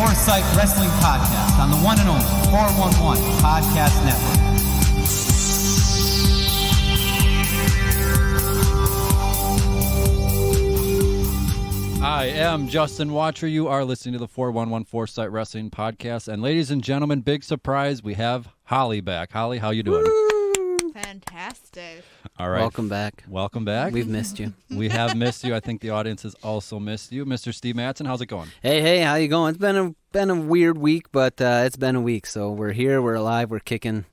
Foresight Wrestling Podcast on the one and only 411 Podcast Network. I am Justin Watry. You are listening to the 411 Foresight Wrestling Podcast. And ladies and gentlemen, big surprise, we have Holli back. Holli, how you doing? Woo! Fantastic. All right. Welcome back. Welcome back. We've missed you. We have missed you. I think the audience has also missed you. Mr. Steve Madsen, how's it going? Hey, how you going? It's been a weird week, but it's been a week. So we're here, we're alive, we're kicking.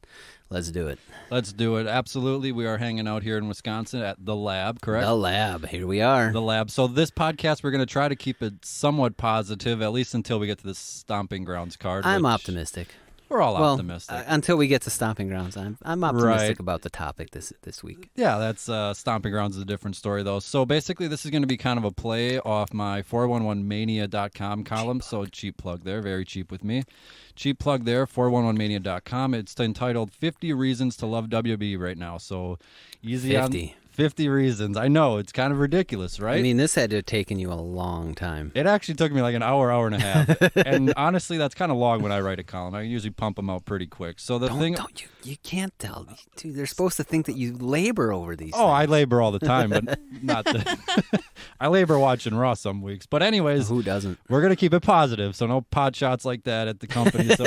Let's do it. Let's do it. Absolutely. We are hanging out here in Wisconsin at The Lab, correct? The Lab. Here we are. The Lab. So this podcast, we're going to try to keep it somewhat positive, at least until we get to the Stomping Grounds card. I'm optimistic. We're all optimistic. Until we get to Stomping Grounds, I'm optimistic about the topic this week. Yeah, that's Stomping Grounds is a different story, though. So basically, this is going to be kind of a play off my 411mania.com column. So cheap plug there, very cheap with me. Cheap plug there, 411mania.com. It's entitled 50 Reasons to Love WWE right now. So easy 50. 50 reasons. I know, it's kind of ridiculous, right? I mean, this had to have taken you a long time. It actually took me like an hour and a half. And honestly, that's kind of long when I write a column. I usually pump them out pretty quick. So you can't tell. Dude, they're supposed to think that you labor over these things. I labor all the time, but not I labor watching Raw some weeks. But anyways, who doesn't? We're going to keep it positive, so no pot shots like that at the company. So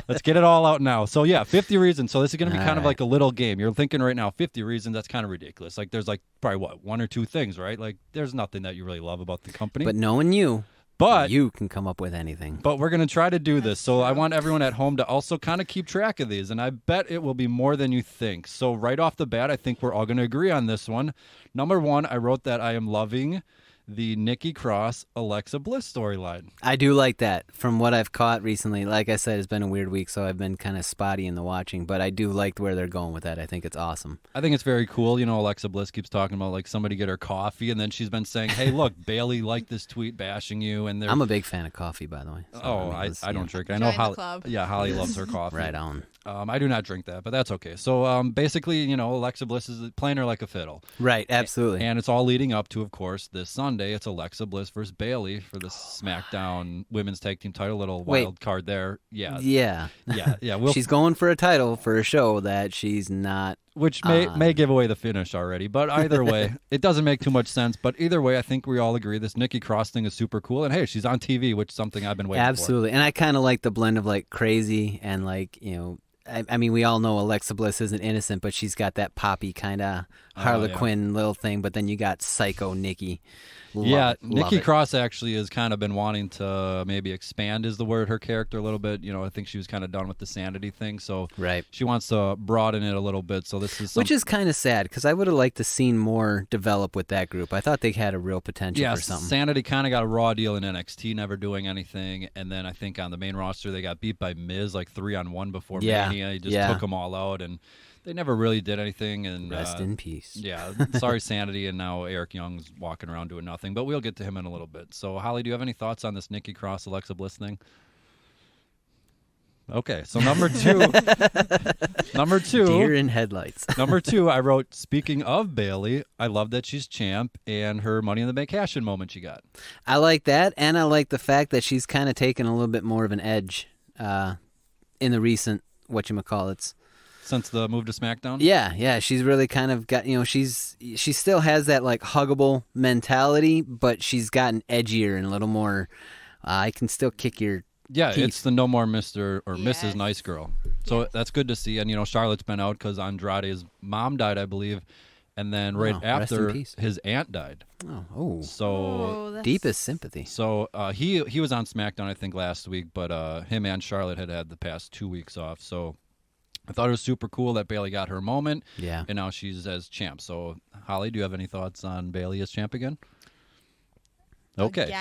let's get it all out now. So yeah, 50 reasons. So this is going to be kind of like a little game. You're thinking right now, 50 reasons, that's kind of ridiculous. Like there's like probably one or two things, right? Like there's nothing that you really love about the company. But knowing you can come up with anything. But we're going to try to do this. So I want everyone at home to also kind of keep track of these, and I bet it will be more than you think. So right off the bat, I think we're all going to agree on this one. Number one, I wrote that I am loving the Nikki Cross Alexa Bliss storyline. I do like that. From what I've caught recently, like I said, it's been a weird week, so I've been kind of spotty in the watching, but I do like where they're going with that. I think it's awesome. I think it's very cool. You know, Alexa Bliss keeps talking about like somebody get her coffee, and then she's been saying, hey, look, Bailey liked this tweet bashing you. And I'm a big fan of coffee, by the way. So, I don't drink it. I know Holly loves her coffee. Right on. I do not drink that, but that's okay. So basically, you know, Alexa Bliss is playing her like a fiddle. Right, absolutely. And it's all leading up to, of course, this Sunday. It's Alexa Bliss versus Bailey for the SmackDown Women's Tag Team title. Little wild card there. Yeah. She's going for a title for a show that she's not. Which may give away the finish already. But either way, it doesn't make too much sense. But either way, I think we all agree this Nikki Cross thing is super cool. And hey, she's on TV, which is something I've been waiting for. Absolutely. And I kind of like the blend of like crazy and like, you know, I mean, we all know Alexa Bliss isn't innocent, but she's got that poppy kind of Harlequin little thing. But then you got Psycho Nikki. Nikki Cross actually has kind of been wanting to maybe expand, is the word, her character a little bit. You know, I think she was kind of done with the sanity thing, so she wants to broaden it a little bit. So this is which is kind of sad because I would have liked to seen more develop with that group. I thought they had a real potential for something. Sanity kind of got a raw deal in NXT, never doing anything, and then I think on the main roster they got beat by Miz like 3-on-1 before Mania. He just took them all out and. They never really did anything. And rest in peace. Yeah, sorry, Sanity, and now Eric Young's walking around doing nothing. But we'll get to him in a little bit. So, Holly, do you have any thoughts on this Nikki Cross Alexa Bliss thing? Okay, so number two. Deer in headlights. Number two, I wrote, speaking of Bailey, I love that she's champ and her Money in the Bank cash-in moment she got. I like that, and I like the fact that she's kind of taken a little bit more of an edge in the recent whatchamacallits. Since the move to SmackDown? Yeah, she's really kind of got, you know, she still has that like huggable mentality, but she's gotten edgier and a little more, I can still kick your teeth. It's the no more Mr. or Mrs. Nice Girl. So that's good to see. And, you know, Charlotte's been out because Andrade's mom died, I believe, and then after his aunt died. So deepest sympathy. So he was on SmackDown, I think, last week, but him and Charlotte had the past 2 weeks off, so I thought it was super cool that Bailey got her moment. Yeah. And now she's as champ. So, Holly, do you have any thoughts on Bailey as champ again? Okay.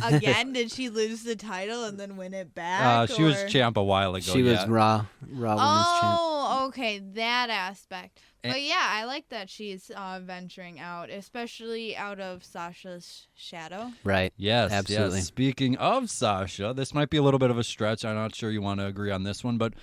Again? Did she lose the title and then win it back? She was champ a while ago. She was Raw Women's champ. Oh, okay. That aspect. But yeah, I like that she's venturing out, especially out of Sasha's shadow. Right. Yes, absolutely. Yes. Speaking of Sasha, this might be a little bit of a stretch. I'm not sure you want to agree on this one, but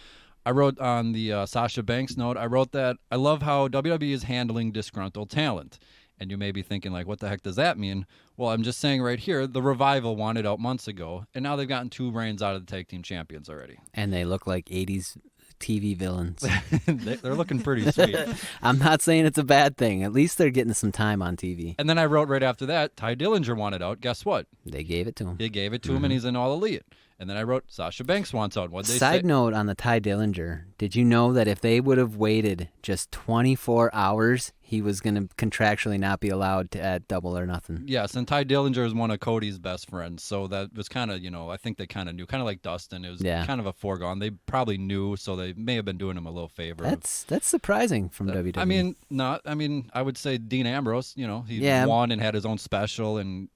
I wrote on the Sasha Banks note, I wrote that I love how WWE is handling disgruntled talent. And you may be thinking, like, what the heck does that mean? Well, I'm just saying right here, the Revival wanted out months ago, and now they've gotten 2 reigns out of the tag team champions already. And they look like 80s TV villains. They're looking pretty sweet. I'm not saying it's a bad thing. At least they're getting some time on TV. And then I wrote right after that, Ty Dillinger wanted out. Guess what? They gave it to him. They gave it to him, and he's in All Elite. And then I wrote, Sasha Banks wants out. What'd they say? Side note on the Ty Dillinger, did you know that if they would have waited just 24 hours, he was going to contractually not be allowed to add Double or Nothing? Yes, and Ty Dillinger is one of Cody's best friends, so that was kind of, I think they kind of knew, kind of like Dustin. It was kind of a foregone. They probably knew, so they may have been doing him a little favor. That's surprising from WWE. I would say Dean Ambrose, he won and had his own special and,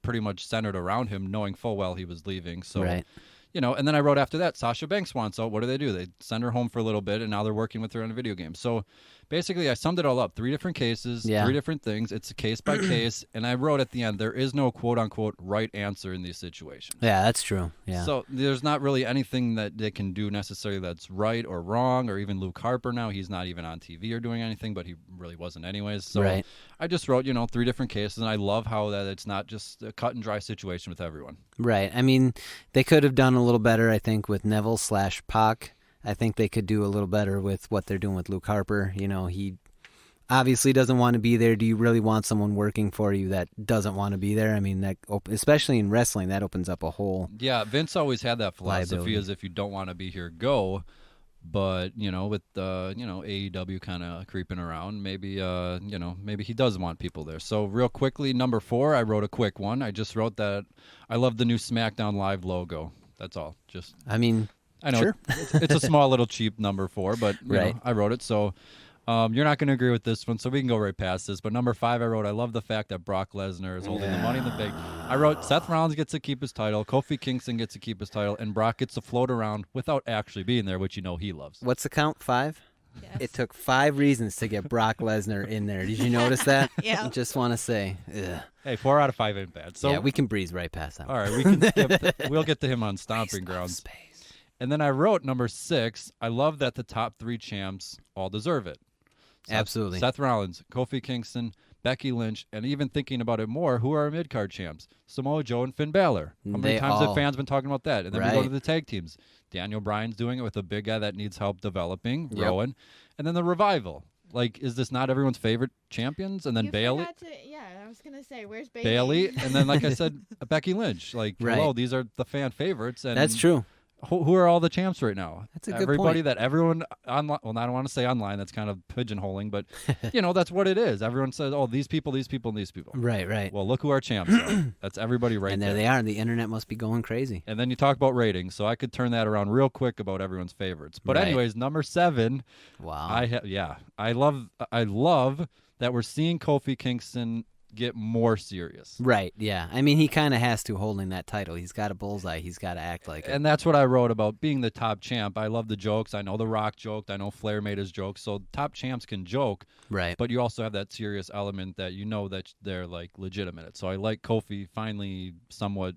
pretty much centered around him, knowing full well he was leaving. So, and then I wrote after that, Sasha Banks wants out. What do? They send her home for a little bit, and now they're working with her on a video game. So basically, I summed it all up. 3 different cases, 3 different things. It's a case by case, and I wrote at the end, there is no quote-unquote right answer in these situations. Yeah, that's true. Yeah. So there's not really anything that they can do necessarily that's right or wrong, or even Luke Harper now. He's not even on TV or doing anything, but he really wasn't anyways. So I just wrote, 3 different cases, and I love how that it's not just a cut-and-dry situation with everyone. Right. I mean, they could have done a little better, I think, with Neville/Pac. I think they could do a little better with what they're doing with Luke Harper. He obviously doesn't want to be there. Do you really want someone working for you that doesn't want to be there? I mean, that especially in wrestling, that opens up a whole Vince always had that philosophy liability. Is if you don't want to be here, go. But, with, AEW kind of creeping around, maybe he does want people there. So real quickly, number 4, I wrote a quick one. I just wrote that I love the new SmackDown Live logo. That's all. I know it's a small little cheap number 4, but I wrote it. So you're not going to agree with this one, so we can go right past this. But number 5, I wrote, I love the fact that Brock Lesnar is holding the Money in the Bank. I wrote, Seth Rollins gets to keep his title, Kofi Kingston gets to keep his title, and Brock gets to float around without actually being there, which he loves. What's the count? 5? Yes. It took 5 reasons to get Brock Lesnar in there. Did you notice that? Yeah. I just want to say, ugh. Hey, 4 out of 5 ain't bad. So yeah, we can breeze right past that. All right, we'll get to him on Stomping Grounds. Space. And then I wrote number 6, I love that the top 3 champs all deserve it. Absolutely. Seth Rollins, Kofi Kingston, Becky Lynch, and even thinking about it more, who are our mid-card champs? Samoa Joe and Finn Balor. How many times have fans been talking about that? And then we go to the tag teams. Daniel Bryan's doing it with a big guy that needs help developing, Rowan. And then the Revival. Like, is this not everyone's favorite champions? And then Bailey. I was going to say, where's Bailey? Bailey. And then, like I said, Becky Lynch. Like, hello, these are the fan favorites. And that's true. Who are all the champs right now? That's a good Everybody point. that everyone online. Well, I don't want to say online. That's kind of pigeonholing, but that's what it is. Everyone says, "Oh, these people, and these people." Right. Well, look who our champs are. That's everybody right there. And there they are. The internet must be going crazy. And then you talk about ratings, so I could turn that around real quick about everyone's favorites. But anyways, number 7. Wow. I love that we're seeing Kofi Kingston get more serious. Right, yeah. I mean, he kind of has to, holding that title. He's got a bullseye. He's got to act like it. And that's what I wrote about being the top champ. I love the jokes. I know The Rock joked. I know Flair made his jokes. So top champs can joke. Right. But you also have that serious element that that they're, like, legitimate. So I like Kofi finally somewhat,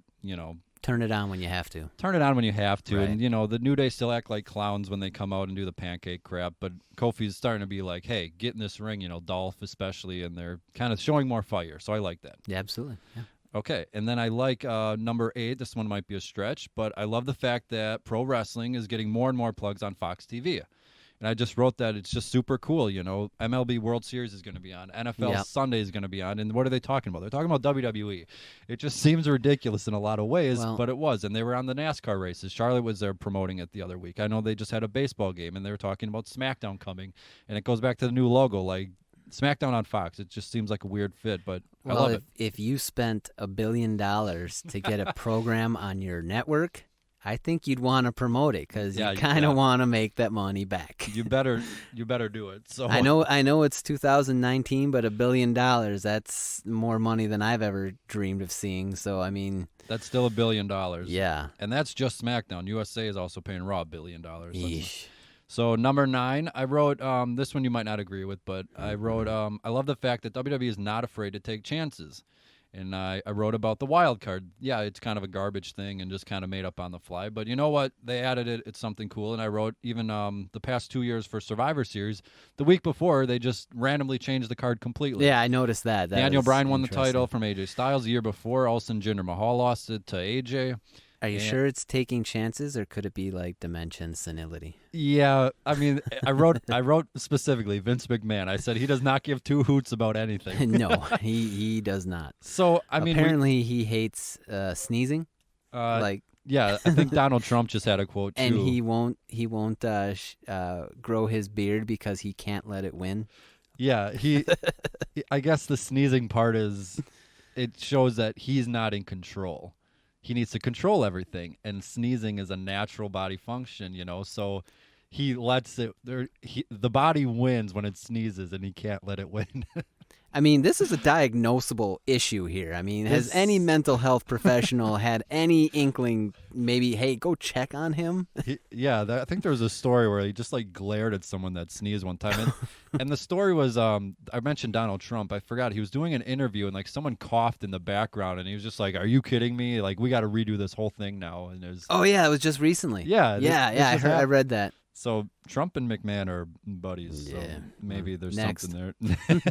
turn it on when you have to. Turn it on when you have to. Right. And, the New Day still act like clowns when they come out and do the pancake crap. But Kofi's starting to be like, hey, get in this ring, Dolph especially, and they're kind of showing more fire. So I like that. Yeah, absolutely. Yeah. Okay, and then I like number 8. This one might be a stretch, but I love the fact that pro wrestling is getting more and more plugs on Fox TV. And I just wrote that it's just super cool, MLB World Series is going to be on. NFL Sunday is going to be on. And what are they talking about? They're talking about WWE. It just seems ridiculous in a lot of ways, but it was. And they were on the NASCAR races. Charlotte was there promoting it the other week. I know they just had a baseball game, and they were talking about SmackDown coming. And it goes back to the new logo, like SmackDown on Fox. It just seems like a weird fit, but I love it. If you spent $1 billion to get a program on your network, I think you'd want to promote it because you kind of want to make that money back. You better do it. So I know it's 2019, but $1 billion, that's more money than I've ever dreamed of seeing. So, I mean, that's still $1 billion. Yeah. And that's just SmackDown. USA is also paying Raw $1 billion. So number 9, I wrote, this one you might not agree with, but I wrote, I love the fact that WWE is not afraid to take chances. And I wrote about the wild card. Yeah, it's kind of a garbage thing and just kind of made up on the fly. But you know what? They added it. It's something cool. And I wrote even the past 2 years for Survivor Series. The week before, they just randomly changed the card completely. Yeah, I noticed that. Daniel Bryan won the title from AJ Styles. The year before, Olsen Jinder Mahal lost it to AJ. Are you sure it's taking chances, or could it be like dimension senility? Yeah, I mean, I wrote specifically Vince McMahon. I said he does not give two hoots about anything. No, he does not. So I mean, apparently he hates sneezing. Yeah, I think Donald Trump just had a quote too. And he won't grow his beard because he can't let it win. Yeah, I guess the sneezing part is it shows that he's not in control. He needs to control everything, and sneezing is a natural body function, so he lets it the body wins when it sneezes, and he can't let it win. I mean, this is a diagnosable issue here. I mean, has any mental health professional had any inkling, maybe, hey, go check on him? I think there was a story where he just glared at someone that sneezed one time. And the story was, I mentioned Donald Trump. I forgot. He was doing an interview and someone coughed in the background and he was just like, are you kidding me? We got to redo this whole thing now. And it was, oh, yeah, it was just recently. Yeah. I read that. So Trump and McMahon are buddies. Yeah. So maybe there's Next. something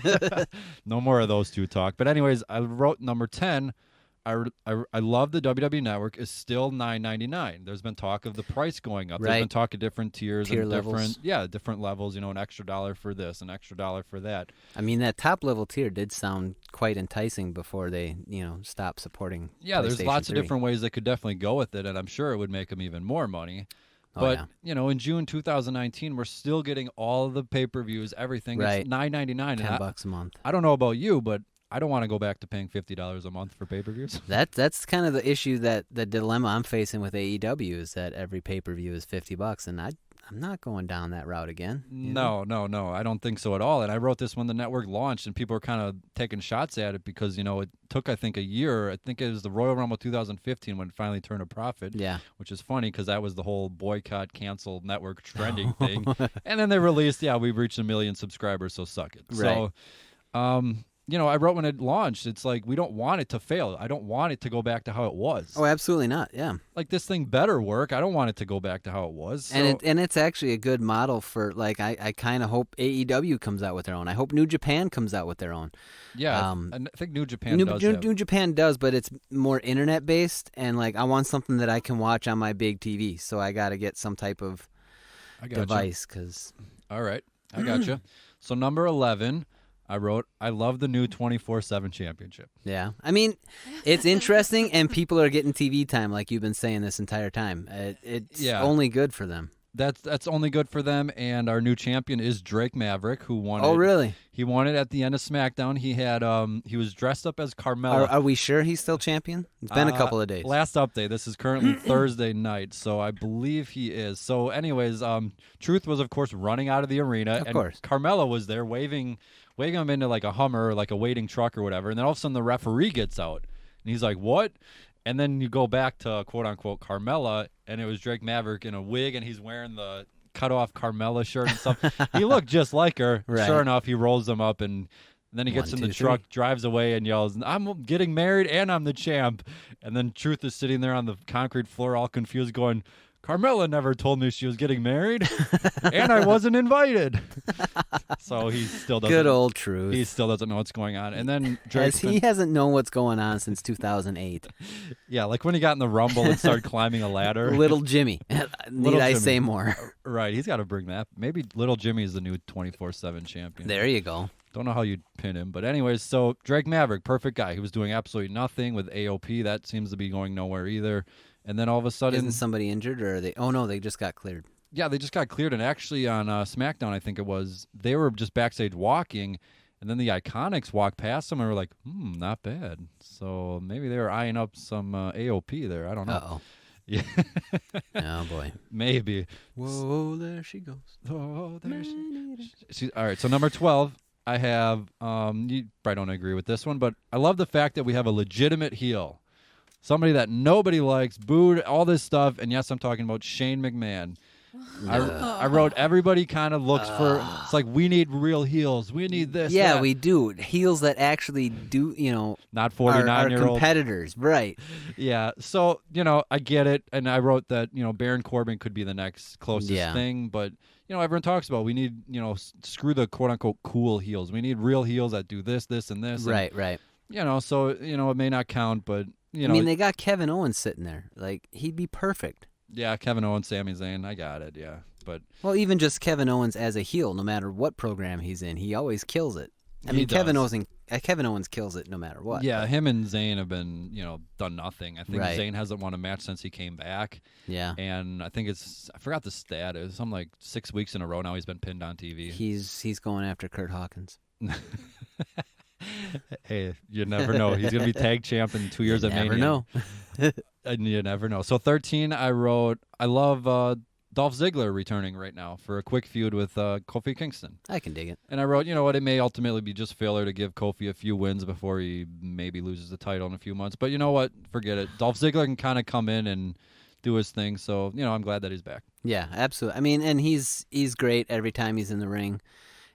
there. No more of those two talk. But anyways, I wrote number 10. I love the WWE Network is still $9.99. There's been talk of the price going up. Right. There's been talk of different tiers and levels. different levels. An extra $1 for this, an extra $1 for that. I mean, that top level tier did sound quite enticing before they, stopped supporting. Yeah, there's lots 3. of different ways they could definitely go with it, and I'm sure it would make them even more money. But, in June 2019, we're still getting all the pay-per-views, everything. Right. It's $9.99. $10 a month. I don't know about you, but I don't want to go back to paying $50 a month for pay-per-views. That's kind of the issue, the dilemma I'm facing with AEW is that every pay-per-view is $50, and I'm not going down that route again. No, I don't think so at all. And I wrote this when the network launched, and people were kind of taking shots at it because, it took, I think, a year. I think it was the Royal Rumble 2015 when it finally turned a profit. Yeah. Which is funny because that was the whole boycott, cancel network trending thing. And then they released, we've reached 1 million subscribers, so suck it. Right. So, I wrote when it launched, it's we don't want it to fail. I don't want it to go back to how it was. Oh, absolutely not. Yeah. This thing better work. I don't want it to go back to how it was. So. And it's actually a good model for, I kind of hope AEW comes out with their own. I hope New Japan comes out with their own. Yeah, I think New Japan does. New Japan does, but it's more internet-based, and, I want something that I can watch on my big TV, so I got to get some type of device. All right, I got you. So number 11... I wrote, I love the new 24/7 championship. Yeah. I mean, it's interesting, and people are getting TV time like you've been saying this entire time. It's only good for them. That's only good for them, and our new champion is Drake Maverick, who won it. Oh, really? He won it at the end of SmackDown. He had he was dressed up as Carmella. Are we sure he's still champion? It's been a couple of days. Last update. This is currently Thursday night, so I believe he is. So anyways, Truth was, of course, running out of the arena. Of course. Carmella was there waving him into a Hummer, a waiting truck or whatever, and then all of a sudden the referee gets out, and he's like, what? And then you go back to quote-unquote Carmella, and it was Drake Maverick in a wig, and he's wearing the cut-off Carmella shirt and stuff. He looked just like her. Right. Sure enough, he rolls him up, and then he gets in the truck, drives away, and yells, I'm getting married, and I'm the champ. And then Truth is sitting there on the concrete floor all confused going, Carmella never told me she was getting married, and I wasn't invited. So he still doesn't. Good old Truth. He still doesn't know what's going on. And then Drake, he hasn't known what's going on since 2008. Yeah, when he got in the Rumble and started climbing a ladder. Little Jimmy. Need I say more? Right, he's got to bring that. Maybe Little Jimmy is the new 24/7 champion. There you go. Don't know how you'd pin him. But anyways, so Drake Maverick, perfect guy. He was doing absolutely nothing with AOP. That seems to be going nowhere either. And then all of a sudden... Isn't somebody injured, or are they... Oh, no, they just got cleared. Yeah, they just got cleared. And actually on SmackDown, I think it was, they were just backstage walking, and then the Iconics walked past them and were like, not bad. So maybe they were eyeing up some AOP there. I don't know. Uh-oh. Yeah. Oh, boy. Maybe. Whoa, there she goes. Oh, there she... All right, so number 12, I have... you probably don't agree with this one, but I love the fact that we have a legitimate heel. Somebody that nobody likes, booed, all this stuff. And yes, I'm talking about Shane McMahon. I wrote everybody kind of looks for. It's like we need real heels. We need this. Yeah, that. we do. Heels that actually do, Not are 49-year-old competitors, right? Yeah, so I get it, and I wrote that Baron Corbin could be the next closest thing, but everyone talks about we need screw the quote unquote cool heels. We need real heels that do this, this, and this. Right. So it may not count, but I mean, they got Kevin Owens sitting there. Like, he'd be perfect. Yeah, Kevin Owens, Sami Zayn, I got it. Yeah, but even just Kevin Owens as a heel, no matter what program he's in, he always kills it. I mean, Kevin Owens kills it no matter what. Yeah, him and Zayn have been, done nothing. I think Right. Zayn hasn't won a match since he came back. Yeah. And I think I forgot the stat. It was something like 6 weeks in a row now he's been pinned on TV. He's going after Kurt Hawkins. Hey, you never know. He's going to be tag champ in 2 years at Mania. Never know. And you never know. So 13, I wrote, I love Dolph Ziggler returning right now for a quick feud with Kofi Kingston. I can dig it. And I wrote, it may ultimately be just failure to give Kofi a few wins before he maybe loses the title in a few months. But you know what? Forget it. Dolph Ziggler can kind of come in and do his thing. So, I'm glad that he's back. Yeah, absolutely. I mean, and he's great every time he's in the ring.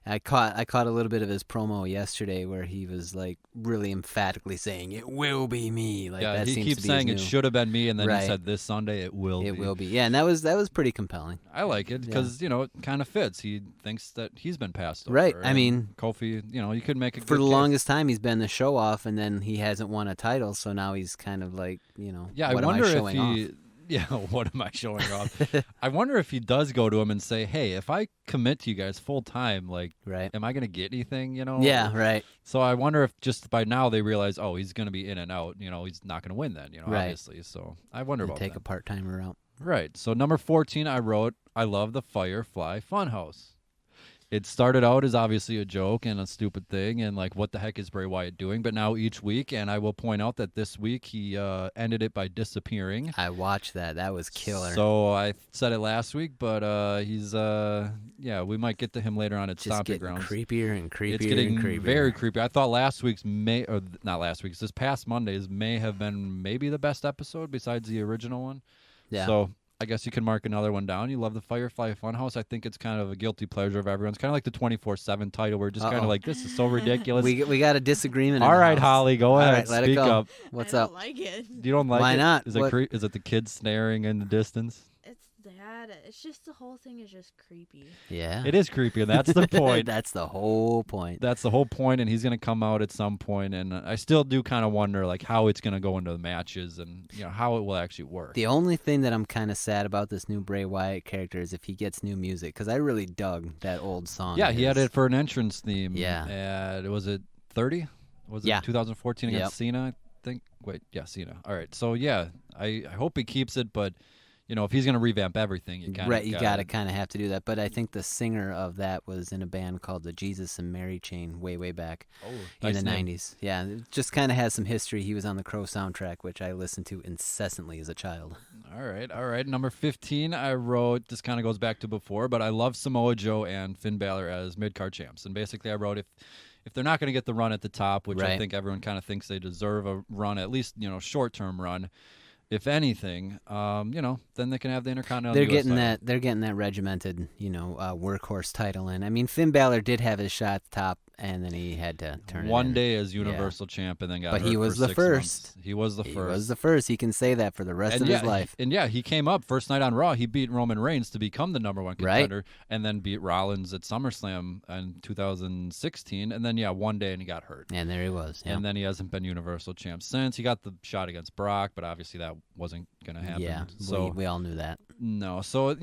I caught a little bit of his promo yesterday where he was like really emphatically saying it will be me. Like, yeah, that he seems keeps to be saying his it new... should have been me, and then Right. he said this Sunday it will be. It will be. Yeah, and that was pretty compelling. I like it because it kind of fits. He thinks that he's been passed over. Right. I and mean, Kofi, you could make a for good the case. longest time he's been the show off, and then he hasn't won a title, so now he's kind of like, Yeah, I what wonder am I if showing he. off? Yeah, what am I showing off? I wonder if he does go to him and say, "Hey, if I commit to you guys full time, like, Right. am I going to get anything?" Yeah, right. So I wonder if just by now they realize, oh, he's going to be in and out. He's not going to win then. Right. Obviously. So I wonder And about take that. a part-timer out. Right. So number 14, I wrote, I love the Firefly Funhouse. It started out as obviously a joke and a stupid thing and like, what the heck is Bray Wyatt doing? But now each week, and I will point out that this week he ended it by disappearing. I watched that. That was killer. So I said it last week, but he's, we might get to him later on at Just Stomping getting Grounds. creepier and creepier It's getting and creepier. very creepy. I thought this past Monday's may have been maybe the best episode besides the original one. Yeah. So I guess you can mark another one down. You love the Firefly Funhouse. I think it's kind of a guilty pleasure of everyone's. Kind of like the 24/7 title. We're just kind of like, this is so ridiculous. We got a disagreement. All in the right, house. Holly, go All ahead. right, let Speak it go. up. What's I up? don't like it. You don't like Why it? not? Is What- it the kids staring in the distance? It's that. It's just the whole thing is just creepy. Yeah. It is creepy, and that's the point. That's the whole point. That's the whole point, and he's going to come out at some point, and I still do kind of wonder like how it's going to go into the matches and how it will actually work. The only thing that I'm kind of sad about this new Bray Wyatt character is if he gets new music, because I really dug that old song. Yeah, of he had his. it for an entrance theme. Yeah. And was it 30? Was it Yeah. 2014 against Yep. Cena? I think. Wait, yeah, Cena. All right. So yeah, I hope he keeps it, but if he's going to revamp everything, you kind of Right, you gotta kind of have to do that. But I think the singer of that was in a band called the Jesus and Mary Chain way back in the name. 90s. Yeah, it just kind of has some history. He was on the Crow soundtrack, which I listened to incessantly as a child. All right. Number 15, I wrote, this kind of goes back to before, but I love Samoa Joe and Finn Balor as mid-card champs. And basically I wrote, if they're not going to get the run at the top, which I Right. think everyone kind of thinks they deserve a run, at least, short-term run, if anything, then they can have the Intercontinental They're US getting title. that. They're getting that regimented, workhorse title in. I mean, Finn Balor did have his shot at the top, and then he had to turn it One in. day as Universal Champ, and then got But hurt he was for the 6 first. months. He was the He first. was the first. He can say that for the rest of his life. He came up first night on Raw. He beat Roman Reigns to become the number one Right. contender, and then beat Rollins at SummerSlam in 2016. And then one day and he got hurt. And there he was. Yeah. And then he hasn't been Universal Champ since. He got the shot against Brock, but obviously that wasn't going to happen. Yeah, So we all knew that. no. So,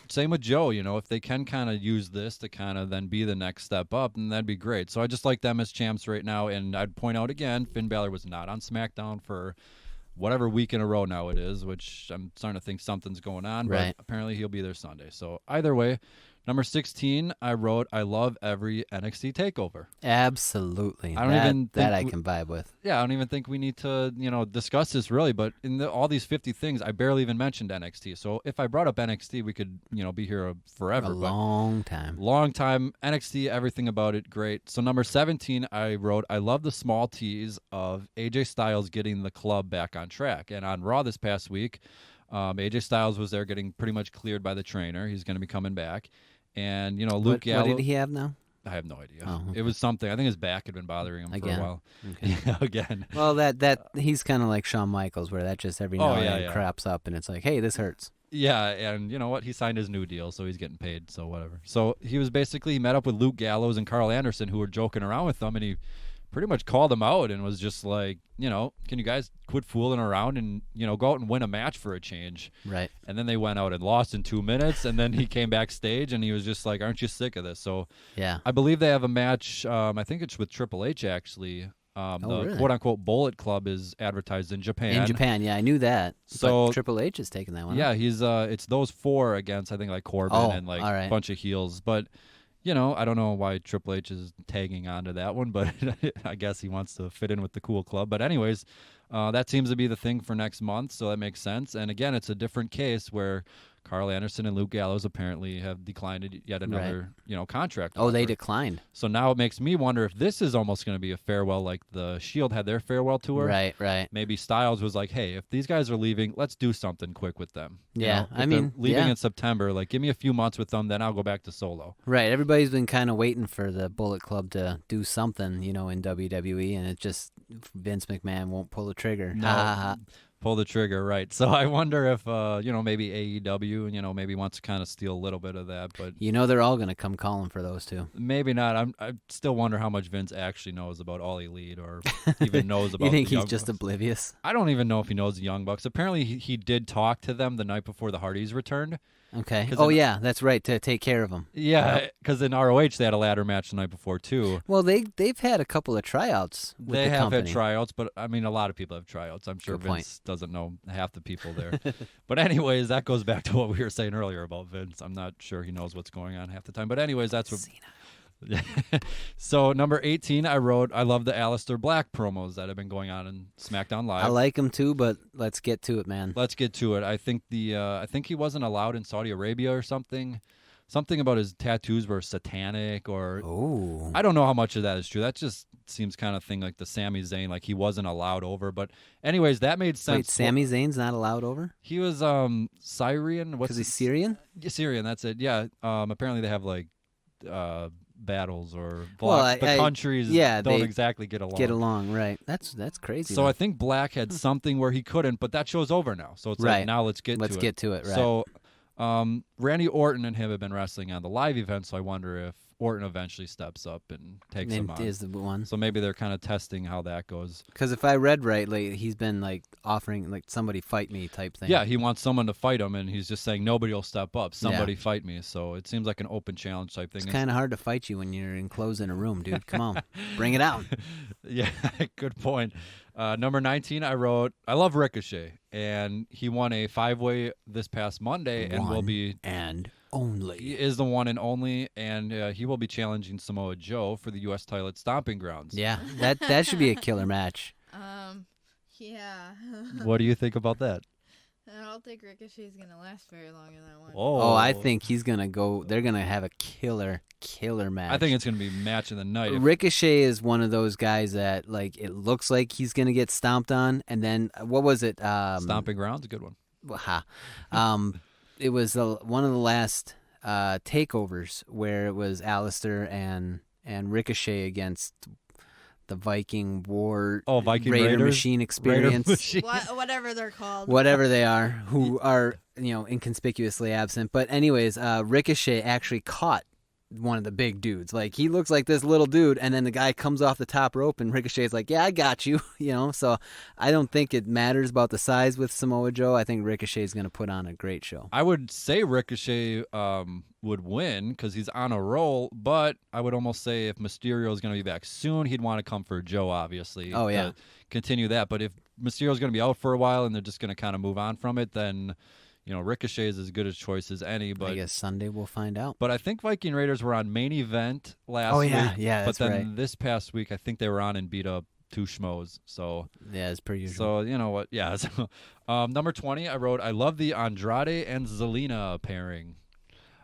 same with Joe, if they can kind of use this to kind of then be the next step up, then that'd be great. So I just like them as champs right now. And I'd point out again, Finn Balor was not on SmackDown for whatever week in a row now it is, which I'm starting to think something's going on, but Right. apparently he'll be there Sunday. So either way, number 16, I wrote, I love every NXT takeover. Absolutely. I don't even that I think can vibe with. Yeah, I don't even think we need to, discuss this really, but in all these 50 things, I barely even mentioned NXT. So if I brought up NXT, we could, be here forever. A but long time. long time. NXT, everything about it, great. So number 17, I wrote, I love the small tease of AJ Styles getting the club back on track. And on Raw this past week, AJ Styles was there getting pretty much cleared by the trainer. He's going to be coming back. And, Luke Gallows. What did he have now? I have no idea. Oh, okay. It was something. I think his back had been bothering him Again? for a while. Okay. Yeah, again. Well, that he's kind of like Shawn Michaels, where that just every now and then yeah. craps up, and it's like, hey, this hurts. Yeah, and you know what? He signed his new deal, so he's getting paid, so whatever. So he met up with Luke Gallows and Carl Anderson, who were joking around with them, and he pretty much called them out and was just like, can you guys quit fooling around and, go out and win a match for a change? Right. And then they went out and lost in 2 minutes, and then he came backstage, and he was just like, aren't you sick of this? So yeah, I believe they have a match, I think it's with Triple H, actually. The really? quote-unquote Bullet Club is advertised in Japan. In Japan, yeah, I knew that. So but Triple H is taking that one. Yeah, he's it's those 4 against, I think, like Corbin and like all right. a bunch of heels. But, I don't know why Triple H is tagging onto that one, but I guess he wants to fit in with the cool club. But anyways, that seems to be the thing for next month, so that makes sense. And again, it's a different case where Carl Anderson and Luke Gallows apparently have declined yet another, contract. Oh, they offer. declined. So now it makes me wonder if this is almost going to be a farewell, like the Shield had their farewell tour. Right. Maybe Styles was like, hey, if these guys are leaving, let's do something quick with them. Yeah, If they're leaving in September, like give me a few months with them, then I'll go back to solo. Right. Everybody's been kind of waiting for the Bullet Club to do something, in WWE, and it just Vince McMahon won't pull the trigger. No. Pull the trigger, right. So I wonder if, maybe AEW, maybe wants to kind of steal a little bit of that. But they're all going to come calling for those two. Maybe not. I still wonder how much Vince actually knows about All Elite or even knows about You think the he's Young just Bucks. oblivious? I don't even know if he knows the Young Bucks. Apparently he did talk to them the night before the Hardys returned. Okay. Oh, yeah, that's right, to take care of them. Yeah, because in ROH they had a ladder match the night before, too. Well, they've had a couple of tryouts with They the have company. had tryouts, but, I mean, a lot of people have tryouts. I'm sure Good point. Vince doesn't know half the people there. But anyways, that goes back to what we were saying earlier about Vince. I'm not sure he knows what's going on half the time. But anyways, that's what... So, number 18, I love the Aleister Black promos that have been going on in SmackDown Live. I like them too, but let's get to it, man. Let's get to it. I think I think he wasn't allowed in Saudi Arabia or something. Something about his tattoos were satanic, or I don't know how much of that is true. That just seems kind of thing like the Sami Zayn, like he wasn't allowed over. But anyways, that made sense. Wait, Sami Zayn's not allowed over? He was Syrian. Because he's Syrian? Yeah, Syrian, that's it. Yeah. Apparently they have like battles or countries don't exactly get along. Right. That's crazy. So I think Black had something where he couldn't, but that show's over now. So it's like, now let's get to it. Right. So Randy Orton and him have been wrestling on the live event, so I wonder if Orton eventually steps up and takes him on. Is the one. So maybe they're kind of testing how that goes. Because if I read right, like, he's been like offering like somebody fight me type thing. Yeah, he wants someone to fight him, and he's just saying nobody will step up. Somebody fight me. So it seems like an open challenge type thing. It's kind of hard to fight you when you're enclosed in a room, dude. Come on, bring it out. Yeah, good point. Number 19, I love Ricochet, and he won a 5-way this past Monday, and will be only. He is the one and only, and he will be challenging Samoa Joe for the U.S. title at Stomping Grounds. Yeah, that should be a killer match. Yeah. What do you think about that? I don't think Ricochet's going to last very long in that one. Oh, I think he's going to go. They're going to have a killer match. I think it's going to be match of the night. Ricochet is one of those guys that, like, it looks like he's going to get stomped on, and then, what was it? Stomping Grounds, a good one. It was one of the last takeovers where it was Aleister and Ricochet against the Viking War. Viking Raider Raiders? Machine Experience. Whatever they're called. Whatever they are, who are inconspicuously absent. But anyways, Ricochet actually caught one of the big dudes. Like, he looks like this little dude, and then the guy comes off the top rope, and Ricochet's like, yeah, I got you. So I don't think it matters about the size with Samoa Joe. I think Ricochet's going to put on a great show. I would say Ricochet would win because he's on a roll, but I would almost say if Mysterio is going to be back soon, he'd want to come for Joe, obviously. Oh, yeah. To continue that. But if Mysterio's going to be out for a while and they're just going to kind of move on from it, then Ricochet is as good a choice as any. But I guess Sunday we'll find out. But I think Viking Raiders were on main event last week. Yeah, but that's then this past week, I think they were on and beat up two schmoes. So yeah, it's pretty usual. So you know what? Yeah. So, number 20, I love the Andrade and Zelina pairing.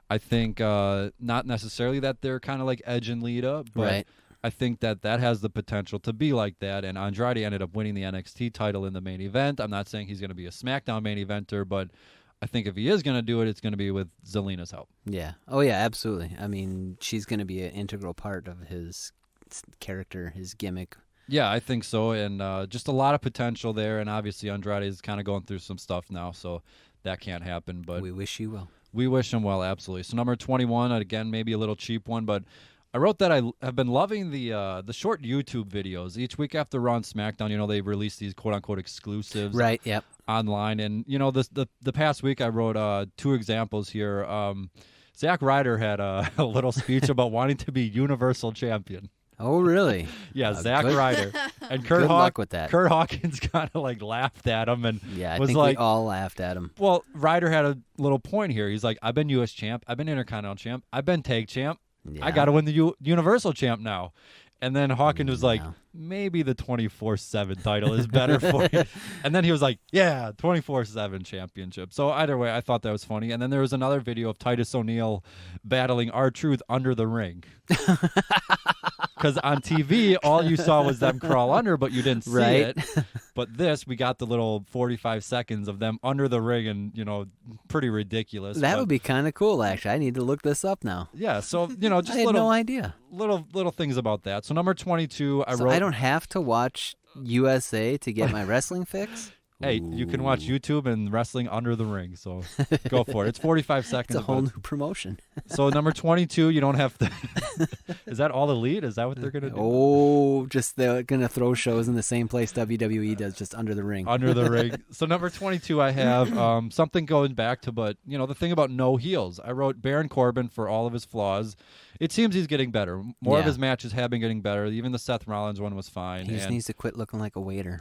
I think not necessarily that they're kind of like Edge and Lita, but I think that has the potential to be like that, and Andrade ended up winning the NXT title in the main event. I'm not saying he's going to be a SmackDown main eventer, but I think if he is going to do it, it's going to be with Zelina's help. Yeah. Oh, yeah, absolutely. I mean, she's going to be an integral part of his character, his gimmick. Yeah, I think so, and just a lot of potential there, and obviously Andrade is kind of going through some stuff now, so that can't happen. But we wish you well. We wish him well, absolutely. So number 21, again, maybe a little cheap one, but I wrote that I have been loving the short YouTube videos. Each week after Raw and SmackDown, they release these quote-unquote exclusives Right, yep. online. And, the past week I wrote 2 examples here. Zack Ryder had a little speech about wanting to be Universal Champion. Oh, really? Yeah, Zack Ryder. And Good luck with that. Kurt Hawkins kind of laughed at him and I was think like, we all laughed at him. Well, Ryder had a little point here. He's like, I've been U.S. champ. I've been Intercontinental champ. I've been tag champ. Yeah. I got to win the Universal champ now. And then Hawkins was like, No. maybe the 24/7 title is better for you. And then he was like, yeah, 24/7 championship. So either way, I thought that was funny. And then there was another video of Titus O'Neil battling R-Truth under the ring. Because on TV, all you saw was them crawl under, but you didn't see it. But we got the little 45 seconds of them under the ring, and, pretty ridiculous. That would be kind of cool, actually. I need to look this up now. Yeah, so, just I had no idea. little things about that. So number 22, I So wrote... I don't have to watch USA to get my wrestling fix? Hey, you can watch YouTube and wrestling under the ring, so go for it. It's 45 seconds. It's a whole new promotion. So number 22, you don't have to... Is that all elite? Is that what they're going to do? Oh, just they're going to throw shows in the same place WWE does, just under the ring. Under the ring. So number 22, I have something going back to, but, the thing about no heels. I wrote Baron Corbin for all of his flaws. It seems he's getting better. More of his matches have been getting better. Even the Seth Rollins one was fine. He just needs to quit looking like a waiter.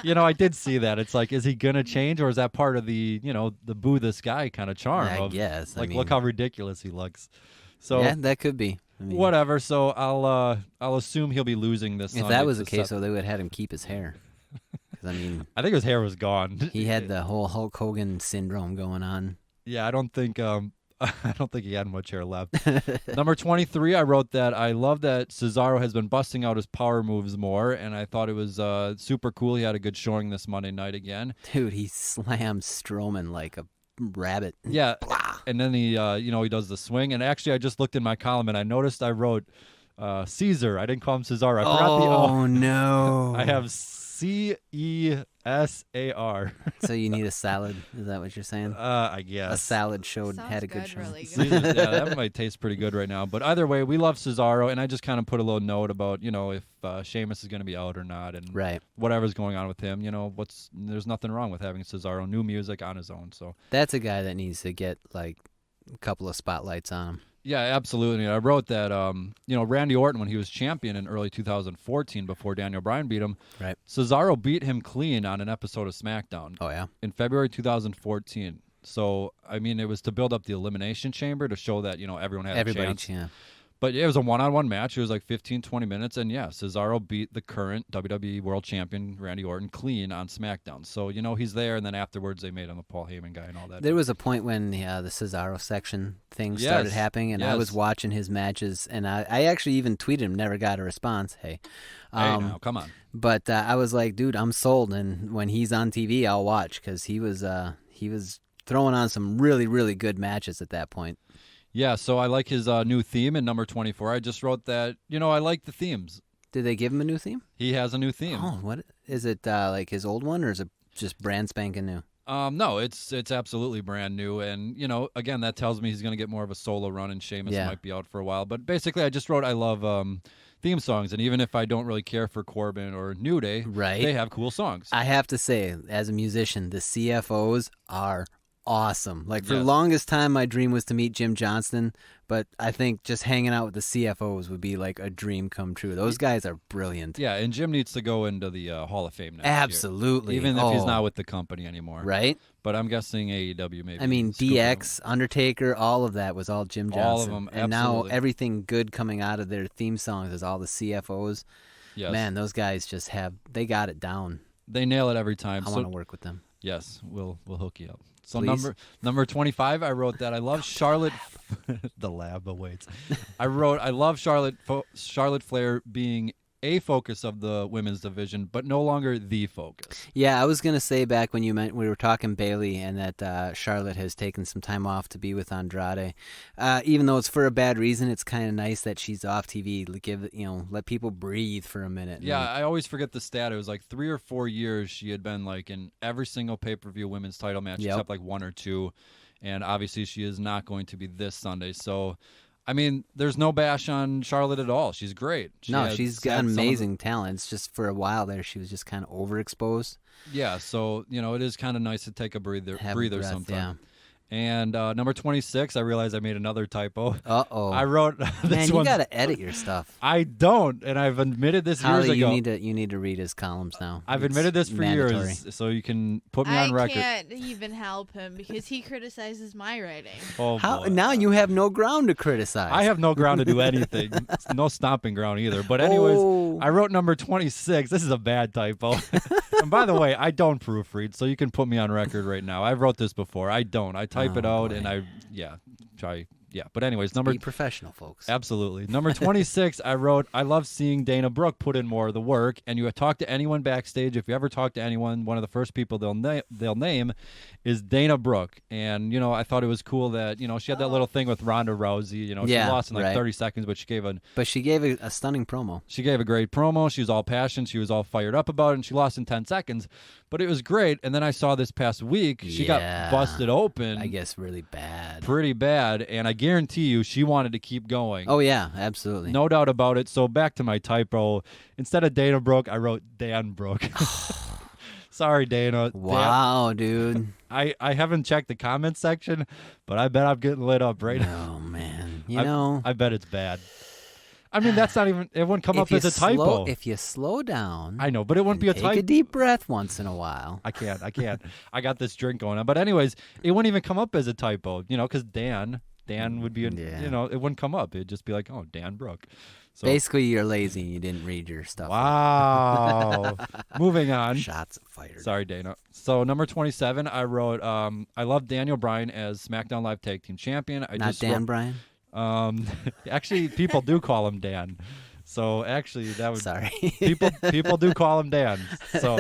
I did see that. It's like, is he going to change, or is that part of the, the boo this guy kind of charm? I guess. Look how ridiculous he looks. So yeah, that could be. Whatever. So I'll assume he'll be losing this. If that was the case, though, they would have had him keep his hair. I think his hair was gone. He had the whole Hulk Hogan syndrome going on. Yeah, I don't think he had much hair left. Number 23, I wrote that I love that Cesaro has been busting out his power moves more, and I thought it was super cool. He had a good showing this Monday night again. Dude, he slammed Strowman like a rabbit. Yeah, and then he does the swing. And actually, I just looked in my column and I noticed I wrote Caesar. I didn't call him Cesaro. I forgot the O. Oh no! I have CESAR. So you need a salad? Is that what you're saying? I guess a salad had a good Sounds show. really Caesar, good. yeah, that might taste pretty good right now. But either way, we love Cesaro, and I just kind of put a little note about if Sheamus is going to be out or not, and whatever's going on with him. There's nothing wrong with having Cesaro new music on his own. So that's a guy that needs to get like a couple of spotlights on him. Yeah, absolutely. I wrote that, Randy Orton, when he was champion in early 2014 before Daniel Bryan beat him, Cesaro beat him clean on an episode of SmackDown. Oh, yeah? In February 2014. So, it was to build up the Elimination Chamber to show that, everyone had a chance. Yeah. But it was a one-on-one match. It was like 15, 20 minutes. And, Cesaro beat the current WWE World Champion, Randy Orton, clean on SmackDown. So, he's there. And then afterwards, they made him the Paul Heyman guy and all that. There was a point when the Cesaro section thing started happening, and I was watching his matches. And I actually even tweeted him, never got a response. Hey, now, come on. But I was like, dude, I'm sold. And when he's on TV, I'll watch, because he was throwing on some really, really good matches at that point. Yeah, so I like his new theme in number 24. I just wrote that, I like the themes. Did they give him a new theme? He has a new theme. Oh, what is it? Like his old one, or is it just brand spanking new? No, it's absolutely brand new, and again, that tells me he's going to get more of a solo run, and Sheamus might be out for a while. But basically, I just wrote I love theme songs, and even if I don't really care for Corbin or New Day, they have cool songs. I have to say, as a musician, the CFOs are awesome. Like, for the longest time, my dream was to meet Jim Johnston, but I think just hanging out with the CFOs would be like a dream come true. Those guys are brilliant. Yeah, and Jim needs to go into the Hall of Fame next Absolutely. year. Even if he's not with the company anymore. Right? But I'm guessing AEW maybe. I mean, DX, Undertaker, all of that was all Jim Johnson. All of them, and now everything good coming out of their theme songs is all the CFOs. Yes. Man, those guys they got it down. They nail it every time. I want to work with them. Yes, we'll hook you up. So Please. number 25, I wrote that I love Charlotte. The lab awaits. I love Charlotte Flair being a focus of the women's division, but no longer the focus. Yeah, I was gonna say back when we were talking Bailey and that Charlotte has taken some time off to be with Andrade. Even though it's for a bad reason, it's kind of nice that she's off TV. Let people breathe for a minute. Yeah, I always forget the stat. It was like 3 or 4 years she had been like in every single pay-per-view women's title match except like 1 or 2, and obviously she is not going to be this Sunday. So. I mean, there's no bash on Charlotte at all. She's great. She's got amazing talent. It's just for a while there, she was just kind of overexposed. Yeah, so, it is kind of nice to take a breather sometime. Yeah. And number 26, I realized I made another typo. Uh-oh. I wrote this Man, one. you got to edit your stuff. I don't, and I've admitted this years Holli, ago. you need to read his columns now. I've It's admitted this for mandatory. years, so you can put me on record. I can't even help him because he criticizes my writing. Oh, boy. Now you have no ground to criticize. I have no ground to do anything. No stomping ground either. But anyways, Oh. I wrote number 26. This is a bad typo. And by the way, I don't proofread, so you can put me on record right now. I've wrote this before. I don't. I type it out, boy. and try. Yeah, but anyways, Be professional, folks. Absolutely. Number 26, I wrote, I love seeing Dana Brooke put in more of the work. And you talk to anyone backstage, if you ever talk to anyone, one of the first people they'll name is Dana Brooke. And, I thought it was cool that, she had that little thing with Ronda Rousey. She lost in 30 seconds, but she gave a stunning promo. She gave a great promo. She was all passion. She was all fired up about it, and she lost in 10 seconds. But it was great. And then I saw this past week, she got busted open. I guess really bad. Pretty bad. And I guarantee you she wanted to keep going. Oh, yeah, absolutely. No doubt about it. So back to my typo. Instead of Dana Brooke, I wrote Dan Brooke. Sorry, Dana. Wow, dude. I haven't checked the comments section, but I bet I'm getting lit up right now. Oh, man. I bet it's bad. I mean, that's not even, it wouldn't come up as a typo. If you slow down. I know, but it wouldn't be a typo. Take a deep breath once in a while. I can't. I got this drink going on. But anyways, it wouldn't even come up as a typo, because Dan would be, it wouldn't come up. It'd just be like, oh, Dan Brooke. So, basically, you're lazy and you didn't read your stuff. Wow. Moving on. Shots fired. Sorry, Dana. So number 27, I wrote, I love Daniel Bryan as SmackDown Live Tag Team Champion. Not Dan Bryan? Actually, people do call him Dan. So actually, that would Sorry. people do call him Dan. So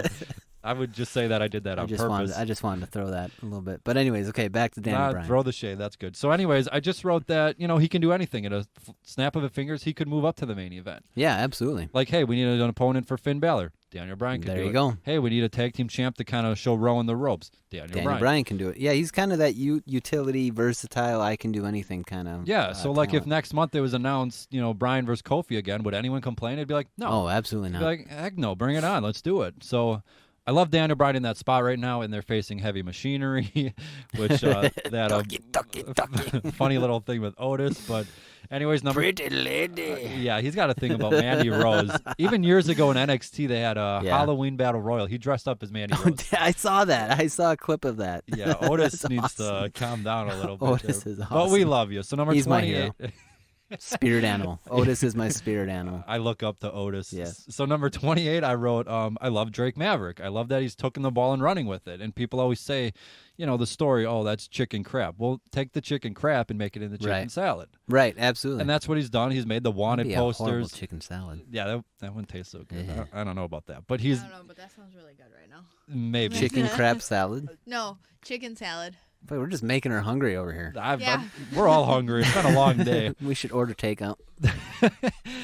I would just say that I did that on purpose. I just wanted to throw that a little bit. But anyways, okay, back to Daniel Bryan. Throw the shade. That's good. So anyways, I just wrote that, he can do anything. At a snap of the fingers, he could move up to the main event. Yeah, absolutely. Like, hey, we need an opponent for Finn Balor. Daniel Bryan can do it. There you go. Hey, we need a tag team champ to kind of show rowing the ropes. Daniel Bryan can do it. Yeah, he's kind of that utility, versatile, I can do anything kind of. Yeah, so like talent. if next month it was announced, Bryan versus Kofi again, would anyone complain? It'd be like, no. Oh, absolutely not. It'd be like, heck no, bring it on. Let's do it. So I love Daniel Bryan in that spot right now, and they're facing Heavy Machinery, which that funny little thing with Otis. But anyways, Pretty lady. Yeah, he's got a thing about Mandy Rose. Even years ago in NXT, they had a Halloween Battle Royal. He dressed up as Mandy Rose. I saw that. I saw a clip of that. Yeah, Otis needs to calm down a little bit. Otis is awesome. But we love you. So number He's 28. my hero. Spirit animal. Otis is my spirit animal. I look up to Otis. Yes. So number 28, I wrote, I love Drake Maverick. I love that he's taking the ball and running with it. And people always say, the story, oh, that's chicken crap. Well, take the chicken crap and make it into chicken salad. Right, absolutely. And that's what he's done. He's made the wanted That'd be posters. A horrible chicken salad. Yeah, that wouldn't taste so good. Yeah. I don't know about that. But I don't know, but that sounds really good right now. Maybe. Chicken crab salad. No, chicken salad. Boy, we're just making her hungry over here. We're all hungry. It's been a long day. We should order takeout.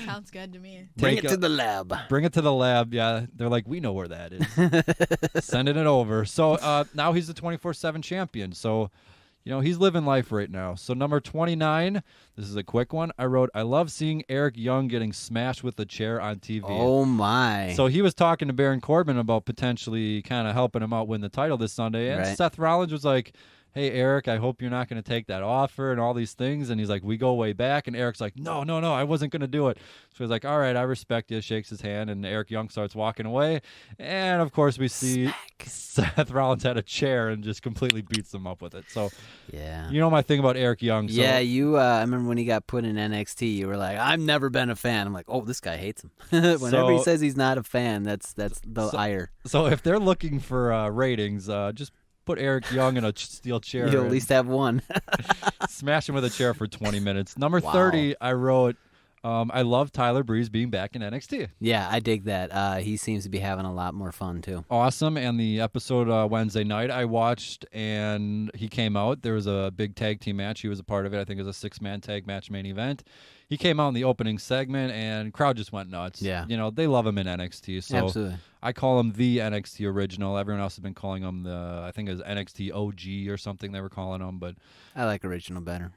Sounds good to me. Bring it to the lab. Bring it to the lab. Yeah, they're like, we know where that is. Sending it over. So now he's the 24/7 champion. So, he's living life right now. So number 29, this is a quick one. I wrote, I love seeing Eric Young getting smashed with a chair on TV. Oh, my. So he was talking to Baron Corbin about potentially kind of helping him out win the title this Sunday. And Seth Rollins was like, hey, Eric, I hope you're not going to take that offer and all these things. And he's like, we go way back. And Eric's like, no, I wasn't going to do it. So he's like, all right, I respect you, shakes his hand. And Eric Young starts walking away. And, of course, we see Seth Rollins had a chair and just completely beats him up with it. So, yeah, my thing about Eric Young. So, yeah, I remember when he got put in NXT, you were like, I've never been a fan. I'm like, oh, this guy hates him. Whenever he says he's not a fan, that's the ire. So if they're looking for ratings, just put Eric Young in a steel chair. You'll at and least have one. smash him with a chair for 20 minutes. Number Wow. 30, I wrote, I love Tyler Breeze being back in NXT. Yeah, I dig that. He seems to be having a lot more fun, too. Awesome. And the episode Wednesday night I watched, and he came out. There was a big tag team match. He was a part of it. I think it was a 6-man tag match main event. He came out in the opening segment, and crowd just went nuts. Yeah. You know, they love him in NXT. So Absolutely. I call him the NXT original. Everyone else has been calling him I think it was NXT OG or something they were calling him. But I like original better.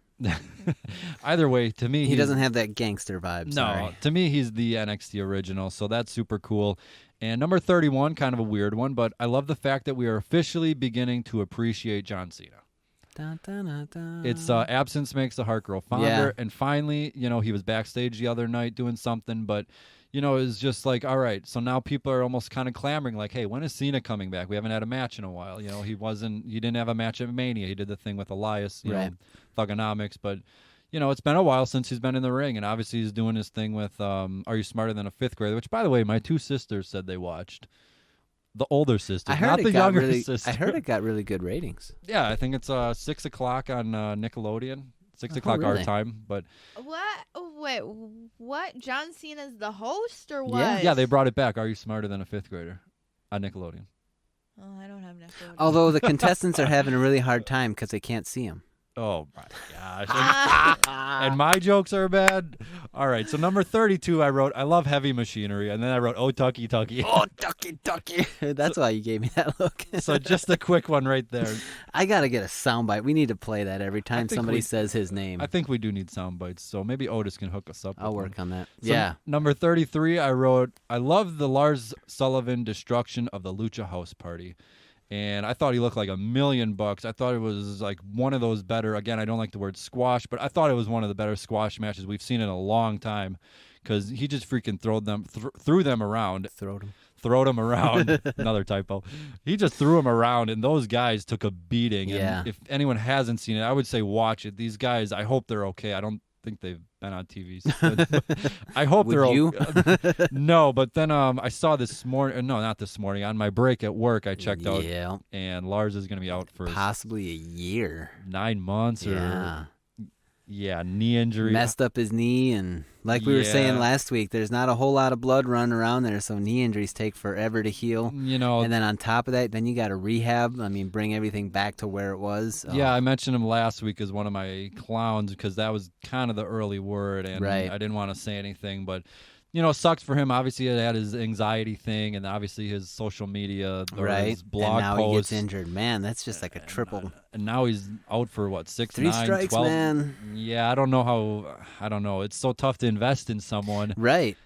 either way, to me, He doesn't have that gangster vibe. No, Sorry. to me, he's the NXT original, so that's super cool. And number 31, kind of a weird one, but I love the fact that we are officially beginning to appreciate John Cena. Dun, dun, dun, dun. It's absence makes the heart grow fonder, Yeah. and finally, you know, he was backstage the other night doing something, but you know, it's just like, all right, so now people are almost kind of clamoring, like, hey, when is Cena coming back? We haven't had a match in a while. You know, he didn't have a match at Mania. He did the thing with Elias, you Right. know, Thugonomics, but you know, it's been a while since he's been in the ring, and obviously he's doing his thing with Are You Smarter Than a Fifth Grader, which, by the way, my 2 sisters said they watched. The older sister, I heard not it the got younger really, sister. I heard it got really good ratings. Yeah, I think it's 6 o'clock on Nickelodeon, 6 o'clock our really? time. But What? Wait, what? John Cena's the host or what? Yeah. yeah, they brought it back. Are You Smarter Than a Fifth Grader on Nickelodeon. Oh, I don't have Nickelodeon. Although the contestants are having a really hard time because they can't see him. Oh my gosh. And my jokes are bad. All right, so number 32, I wrote, I love heavy machinery. And then I wrote, oh, Tucky, Tucky. Oh, ducky, ducky. That's why you gave me that look. So just a quick one right there. I got to get a soundbite. We need to play that every time think somebody we- says his name. I think we do need sound bites, so maybe Otis can hook us up. I'll with work one. on that. So Yeah. Number 33, I wrote, I love the Lars Sullivan destruction of the Lucha House Party. And I thought he looked like $1,000,000. I thought it was like one of those better, again, I don't like the word squash, but I thought it was one of the better squash matches we've seen in a long time because he just freaking threw them around. Throwed him around. Another typo. He just threw him around, and those guys took a beating. And Yeah. if anyone hasn't seen it, I would say watch it. These guys, I hope they're okay. I don't think they've been on TV. I hope Would they're you? okay. No, but then I saw this morning. No, not this morning. On my break at work, I checked out, Yeah. and Lars is going to be out for Possibly a year. 9 months. Yeah. Yeah, knee injury. Messed up his knee, and like we were saying Yeah. last week, there's not a whole lot of blood running around there, so knee injuries take forever to heal. You know, And then on top of that, then you got to rehab. I mean, bring everything back to where it was. Oh, yeah, I mentioned him last week as one of my clowns because that was kind of the early word, and Right. I didn't want to say anything, but you know, it sucks for him. Obviously, he had his anxiety thing, and obviously his social media or right. his blog and now posts. he gets injured. Man, that's just like a triple. And now he's out for what, 6, 3 9, strikes, 12? man. Yeah, I don't know how. I don't know. It's so tough to invest in someone. Right.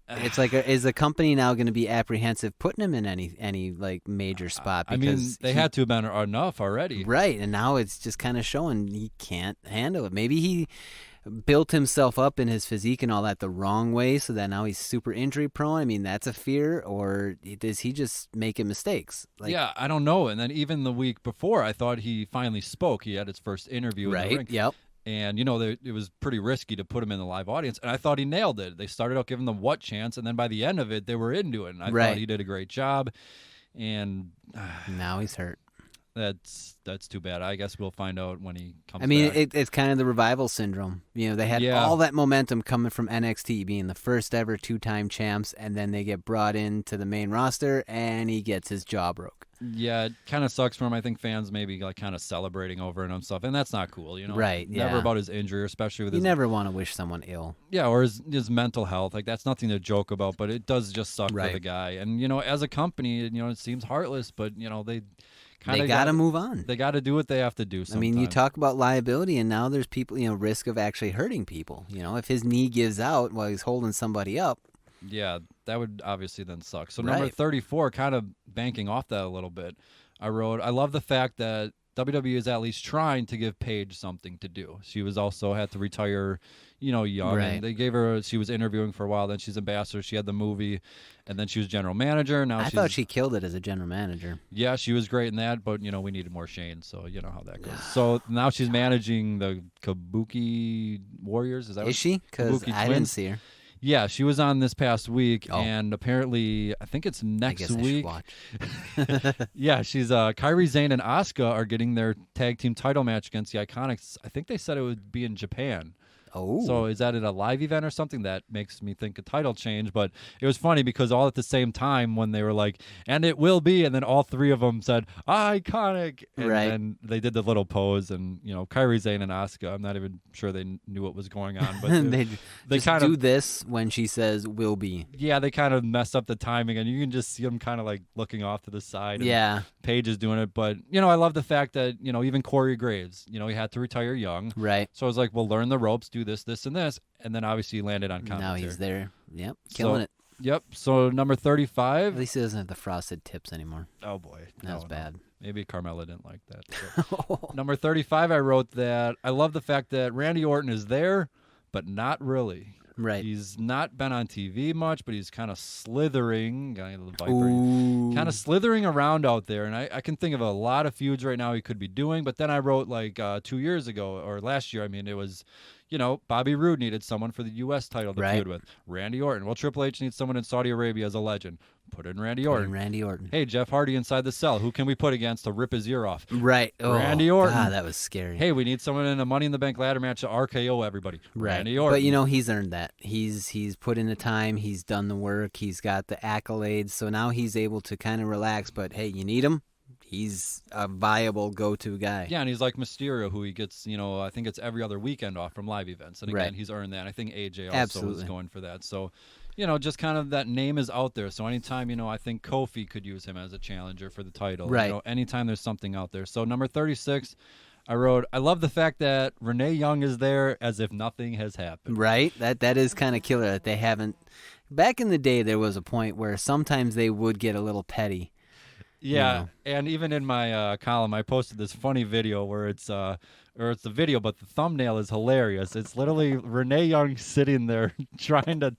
It's like, is the company now going to be apprehensive putting him in any like major spot? I mean, they had to have been enough already. Right, and now it's just kind of showing he can't handle it. Maybe he built himself up in his physique and all that the wrong way, so that now he's super injury prone. I mean, that's a fear, or is he just making mistakes? Like, Yeah, I don't know. And then even the week before, I thought he finally spoke. He had his first interview in the right. ring. Yep. And, you know, it was pretty risky to put him in the live audience. And I thought he nailed it. They started out giving them what chance, and then by the end of it, they were into it. And I Right. thought he did a great job. And Now he's hurt. that's too bad. I guess we'll find out when he comes I mean, back. it's kind of the revival syndrome. You know, they had Yeah. all that momentum coming from NXT, being the first ever 2-time champs, and then they get brought into the main roster, and he gets his jaw broke. Yeah, it kind of sucks for him. I think fans maybe like kind of celebrating over it and stuff, and that's not cool, you know? Right, Never yeah. about his injury, especially with You his never want to wish someone ill. Yeah, or his mental health. Like, that's nothing to joke about, but it does just suck for Right. the guy. And, you know, as a company, you know, it seems heartless, but, you know, they kind They of got to move on. They got to do what they have to do I sometimes. mean, you talk about liability, and now there's people, you know, risk of actually hurting people. You know, if his knee gives out while he's holding somebody up. Yeah, that would obviously then suck. So number Right. 34, kind of banking off that a little bit, I wrote, I love the fact that WWE is at least trying to give Paige something to do. She was also had to retire, you know, young. Right. And they gave her, she was interviewing for a while, then she's ambassador, she had the movie, and then she was general manager. Now I thought she killed it as a general manager. Yeah, she was great in that, but, you know, we needed more Shane, so you know how that goes. So now she's managing the Kabuki Warriors. Is that Is she? Because Kabuki I didn't twins? see her. Yeah, she was on this past week, Oh. and apparently, I think it's I next guess I should week. watch. Yeah, she's Kairi Sane and Asuka are getting their tag team title match against the Iconics. I think they said it would be in Japan. Oh. So is that at a live event or something? That makes me think a title change. But it was funny because all at the same time when they were like, and it will be, and then all three of them said, Iconic. And Right. then they did the little pose, and, Kairi Sane and Asuka, I'm not even sure they knew what was going on. But they just kind do of, this when she says will be. yeah, they kind of messed up the timing, and you can just see them kind of like looking off to the side. And Yeah. Paige is doing it. But, I love the fact that, even Corey Graves, he had to retire young. Right. So I was like, well, learn the ropes, do this, this, and this. And then obviously he landed on commentary. Now he's there. Yep. Killing it. Yep. So number At 35. least he doesn't have the frosted tips anymore. Oh, boy. That's No. bad. Maybe Carmella didn't like that. So. Number 35, I wrote that I love the fact that Randy Orton is there, but not really. Right. He's not been on TV much, but he's kind of slithering. Ooh. Kind of slithering around out there. And I can think of a lot of feuds right now he could be doing. But then I wrote 2 years ago, or last year, it was, Bobby Roode needed someone for the U.S. title to Right. feud with. Randy Orton. Well, Triple H needs someone in Saudi Arabia as a legend. Put in Randy Orton. Randy Orton. Hey, Jeff Hardy inside the cell. Who can we put against to rip his ear off? Right. Oh, Randy Orton. God, that was scary. Hey, we need someone in a Money in the Bank ladder match to RKO everybody. Right. Randy Orton. But he's earned that. He's put in the time. He's done the work. He's got the accolades. So now he's able to kind of relax. But hey, you need him. He's a viable go-to guy. Yeah, and he's like Mysterio, who he gets, I think it's every other weekend off from live events. And again, Right. he's earned that. I think AJ also Absolutely. was going for that. So, just kind of that name is out there. So anytime, I think Kofi could use him as a challenger for the title. Right. Anytime there's something out there. So number 36, I wrote, I love the fact that Renee Young is there as if nothing has happened. Right? That is kind of killer that they haven't. Back in the day, there was a point where sometimes they would get a little petty. Yeah, and even in my column, I posted this funny video where it's the video, but the thumbnail is hilarious. It's literally Renee Young sitting there trying to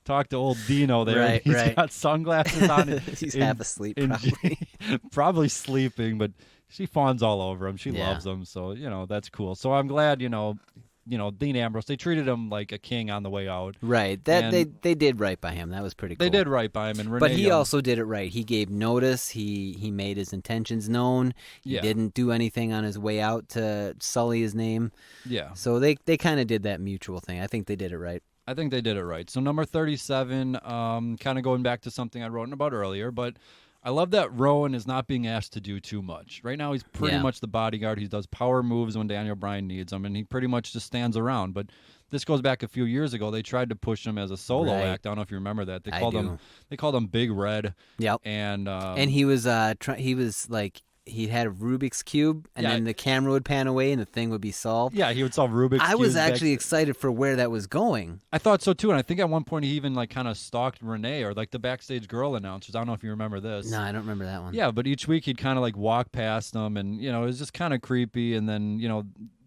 talk to old Dino there. Right, He's right. got sunglasses on. He's half asleep, probably. Probably sleeping, but she fawns all over him. She Yeah. loves him, so that's cool. So I'm glad Dean Ambrose. They treated him like a king on the way out. Right. That And they did right by him. That was pretty cool. They did right by him, and Renee But he Young, also did it right. He gave notice. He made his intentions known. He Yeah. didn't do anything on his way out to sully his name. yeah. So they kind of did that mutual thing. I think they did it right. I think they did it right. So number 37, kind of going back to something I wrote about earlier, but I love that Rowan is not being asked to do too much. Right now, he's pretty Yeah. much the bodyguard. He does power moves when Daniel Bryan needs him, and he pretty much just stands around. But this goes back a few years ago. They tried to push him as a solo Right. act. I don't know if you remember that. They I called do. him Big Red, Yep. and And he was like he had a Rubik's cube, and Yeah. then the camera would pan away, and the thing would be solved. yeah, he would solve Rubik's I was Cubes actually back- excited for where that was going. I thought so too, and I think at one point he even kind of stalked Renee or the backstage girl announcers. I don't know if you remember this. No, I don't remember that one. Yeah, but each week he'd kind of walk past them, and it was just kind of creepy. And then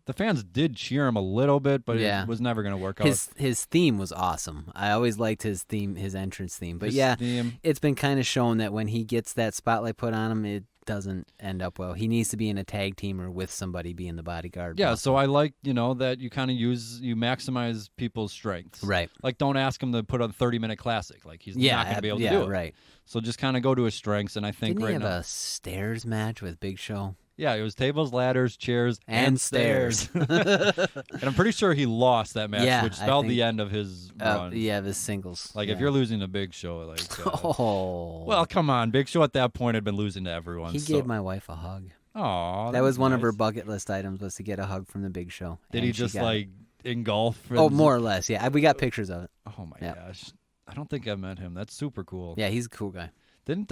the fans did cheer him a little bit, but Yeah. it was never going to work out. His theme was awesome. I always liked his entrance theme. But His yeah, theme. it's been kind of shown that when he gets that spotlight put on him, it doesn't end up well. He needs to be in a tag team or with somebody being the bodyguard. Yeah, so I like that you kind of you maximize people's strengths. Right. Don't ask him to put on a 30-minute classic. He's not going to be able to do it. Right. So just kind of go to his strengths, and I think Didn't he right have now, a stairs match with Big Show? yeah, it was tables, ladders, chairs, And stairs. And I'm pretty sure he lost that match, Yeah, which I spelled think- the end of his run. Yeah, the singles. If you're losing a Big Show, Oh. well, come on, Big Show at that point had been losing to everyone. He so. gave my wife a hug. Aw, That was one of her nice. bucket list items was to get a hug from the Big Show. Did and he she just got it. engulf? Oh, more or less. Yeah, we got pictures of it. Oh my Yeah. gosh, I don't think I met him. That's super cool. Yeah, he's a cool guy. Didn't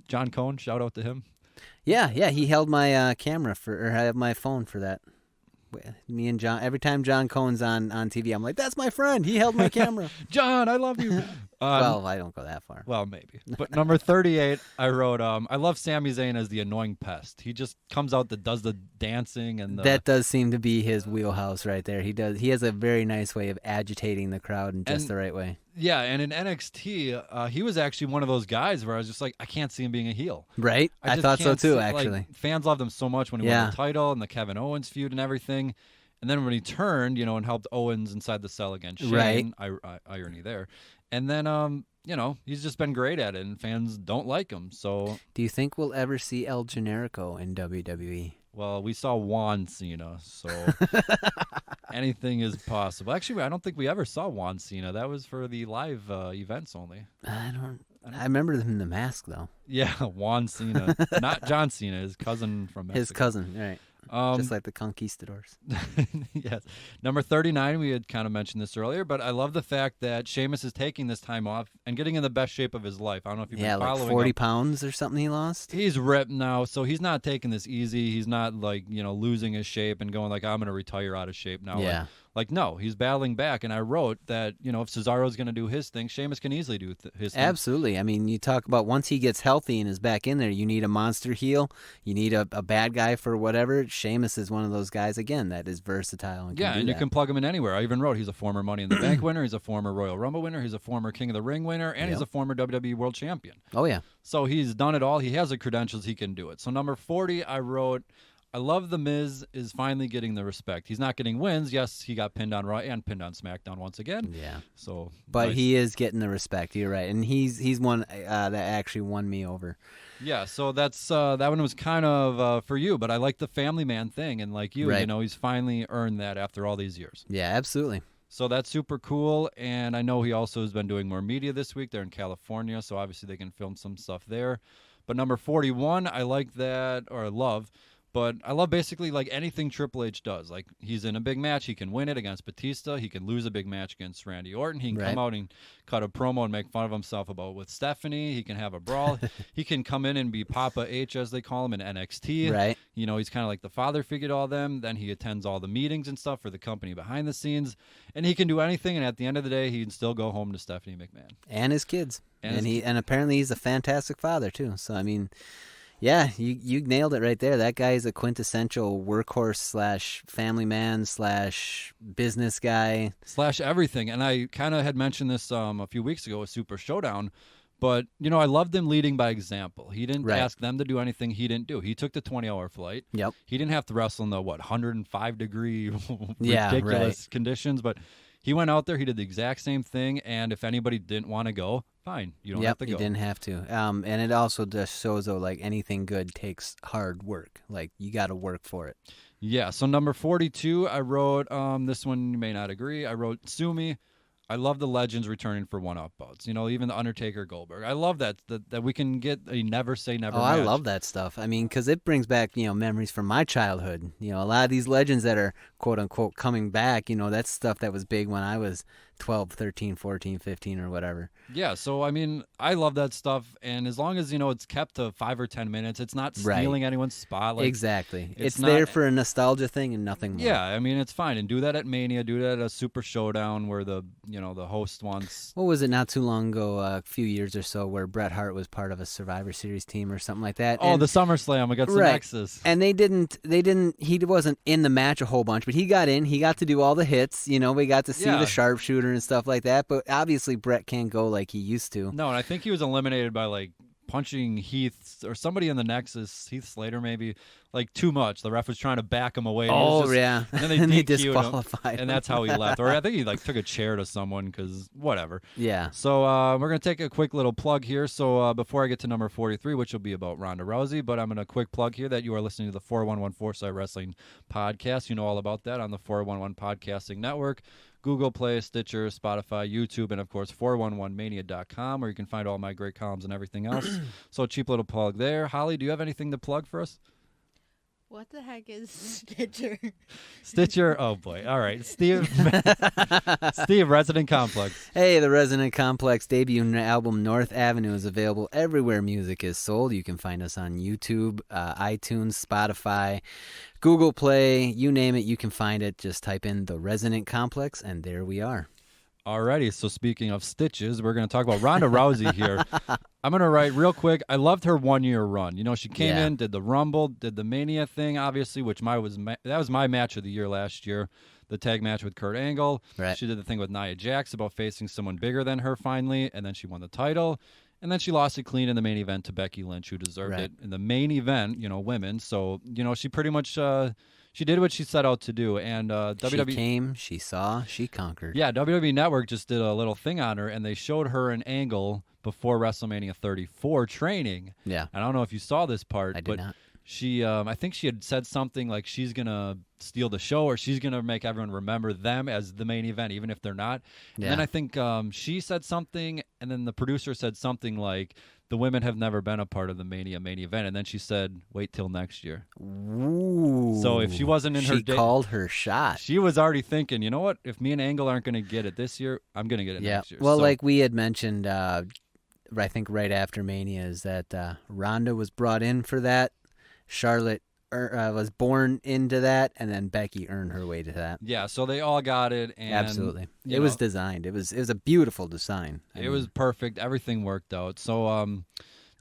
John Cohn shout out to him? Yeah, he held my camera or I have my phone for that. Me and John, every time John Cohn's on TV, I'm like, that's my friend. He held my camera. John, I love you. Well, I don't go that far. Well, maybe. But number 38, I wrote, I love Sami Zayn as the annoying pest. He just comes out that does the dancing and the... That does seem to be his wheelhouse right there. He has a very nice way of agitating the crowd in just And- the right way. Yeah, and in NXT, he was actually one of those guys where I was just like, I can't see him being a heel. Right? I just thought so can't too, see- actually. fans loved him so much when he Yeah. won the title and the Kevin Owens feud and everything. And then when he turned, and helped Owens inside the cell against Shane, Right. Irony there. And then, he's just been great at it, and fans don't like him. So, Do you think we'll ever see El Generico in WWE? well, we saw Juan Cena, so anything is possible. Actually, I don't think we ever saw Juan Cena. That was for the live events only. I remember him in the mask, though. Yeah, Juan Cena. Not John Cena, his cousin from Mexico. His cousin, right. Just like the conquistadors. Yes. Number 39, we had kind of mentioned this earlier, but I love the fact that Sheamus is taking this time off and getting in the best shape of his life. I don't know if you've been following like 40 him. pounds or something he lost. He's ripped now, so he's not taking this easy. He's not losing his shape and going like, I'm going to retire out of shape now. Yeah. Like, no, he's battling back. And I wrote that, if Cesaro's going to do his thing, Sheamus can easily do his thing. Absolutely. I mean, you talk about once he gets healthy and is back in there, you need a monster heel. You need a bad guy for whatever. Sheamus is one of those guys, again, that is versatile. And you can plug him in anywhere. I even wrote he's a former Money in the Bank winner. He's a former Royal Rumble winner. He's a former King of the Ring winner. And he's a former WWE World Champion. Oh, yeah. So he's done it all. He has the credentials. He can do it. So number 40, I wrote, I love The Miz is finally getting the respect. He's not getting wins. Yes, he got pinned on Raw and pinned on SmackDown once again. Yeah. So, but nice. he is getting the respect. You're right, and he's one that actually won me over. Yeah. So that's that one was kind of for you, but I like the family man thing, and like you, Right. he's finally earned that after all these years. Yeah, absolutely. So that's super cool, and I know he also has been doing more media this week. They're in California, so obviously they can film some stuff there. But number 41, I like that, or I love. But I love basically like anything Triple H does. Like he's in a big match, he can win it against Batista. He can lose a big match against Randy Orton. He can come out and cut a promo and make fun of himself with Stephanie. He can have a brawl. He can come in and be Papa H, as they call him, in NXT. Right. He's kind of like the father figure to all them. Then he attends all the meetings and stuff for the company behind the scenes. And he can do anything. And at the end of the day, he can still go home to Stephanie McMahon. And his kids. And apparently he's a fantastic father, too. So, I mean... Yeah, you nailed it right there. That guy is a quintessential workhorse / family man / business guy / everything. And I kind of had mentioned this a few weeks ago with Super Showdown, but I loved him leading by example. He didn't ask them to do anything he didn't do. He took the 20-hour flight. Yep. He didn't have to wrestle in the 105-degree ridiculous conditions, but he went out there. He did the exact same thing. And if anybody didn't want to go, fine, you don't have to go. You didn't have to. And it also just shows, though, like anything good takes hard work. Like you got to work for it. Yeah. So number 42, I wrote. This one you may not agree. I wrote Sumi. I love the legends returning for one-up bouts. Even the Undertaker, Goldberg. I love that we can get a never say never. Oh, match. I love that stuff. I mean, because it brings back memories from my childhood. A lot of these legends that are quote unquote coming back. That's stuff that was big when I was 12, 13, 14, 15, or whatever. Yeah, so I mean, I love that stuff, and as long as it's kept to 5 or 10 minutes, it's not stealing anyone's spot. Like, exactly, it's not, there for a nostalgia thing and nothing more. Yeah, I mean, it's fine, and do that at Mania, do that at a Super Showdown where the host wants. What was it not too long ago, a few years or so, where Bret Hart was part of a Survivor Series team or something like that? Oh, the SummerSlam against the Nexus. And they didn't. He wasn't in the match a whole bunch, but he got in. He got to do all the hits. We got to see the sharpshooter and stuff like that. But obviously, Bret can't go like he used to. No, and I think he was eliminated by like punching Heath or somebody in the Nexus, Heath Slater maybe, like too much. The ref was trying to back him away. Oh, yeah. And then they disqualified him, and that's how he left. Or I think he like took a chair to someone because whatever. Yeah. So we're going to take a quick little plug here. So before I get to number 43, which will be about Ronda Rousey, but I'm going to quick plug here that you are listening to the 411 Foresight Wrestling Podcast. You know all about that on the 411 Podcasting Network. Google Play, Stitcher, Spotify, YouTube, and of course 411mania.com, where you can find all my great columns and everything else. So cheap little plug there. Holly, do you have anything to plug for us? What the heck is Stitcher? Stitcher, oh boy. All right, Steve, Resonant Complex. Hey, the Resonant Complex debut album North Avenue is available everywhere music is sold. You can find us on YouTube, iTunes, Spotify, Google Play, you name it, you can find it. Just type in the Resonant Complex, and there we are. Alrighty, so speaking of stitches, we're going to talk about Ronda Rousey here. I'm going to write real quick. I loved her 1 year run. She came in, did the Rumble, did the Mania thing, obviously, which that was my match of the year last year, the tag match with Kurt Angle. Right. She did the thing with Nia Jax about facing someone bigger than her finally, and then she won the title. And then she lost it clean in the main event to Becky Lynch, who deserved it in the main event, women. So, she pretty much she did what she set out to do. And WWE came, she saw, she conquered. Yeah, WWE Network just did a little thing on her, and they showed her an angle before WrestleMania 34 training. Yeah. I don't know if you saw this part, I did not. She, I think she had said something like she's going to steal the show, or she's going to make everyone remember them as the main event, even if they're not. Yeah. And then I think she said something, and then the producer said something like, the women have never been a part of the main event. And then she said, wait till next year. Ooh. So if she wasn't in her she called her shot. She was already thinking, you know what? If me and Angle aren't going to get it this year, I'm going to get it next year. Well, like we had mentioned, I think right after Mania, is that Ronda was brought in for that. Charlotte was born into that, and then Becky earned her way to that. Yeah, so they all got it. And, absolutely. It was designed. It was a beautiful design. It was perfect. Everything worked out. So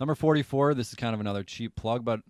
number 44, this is kind of another cheap plug, but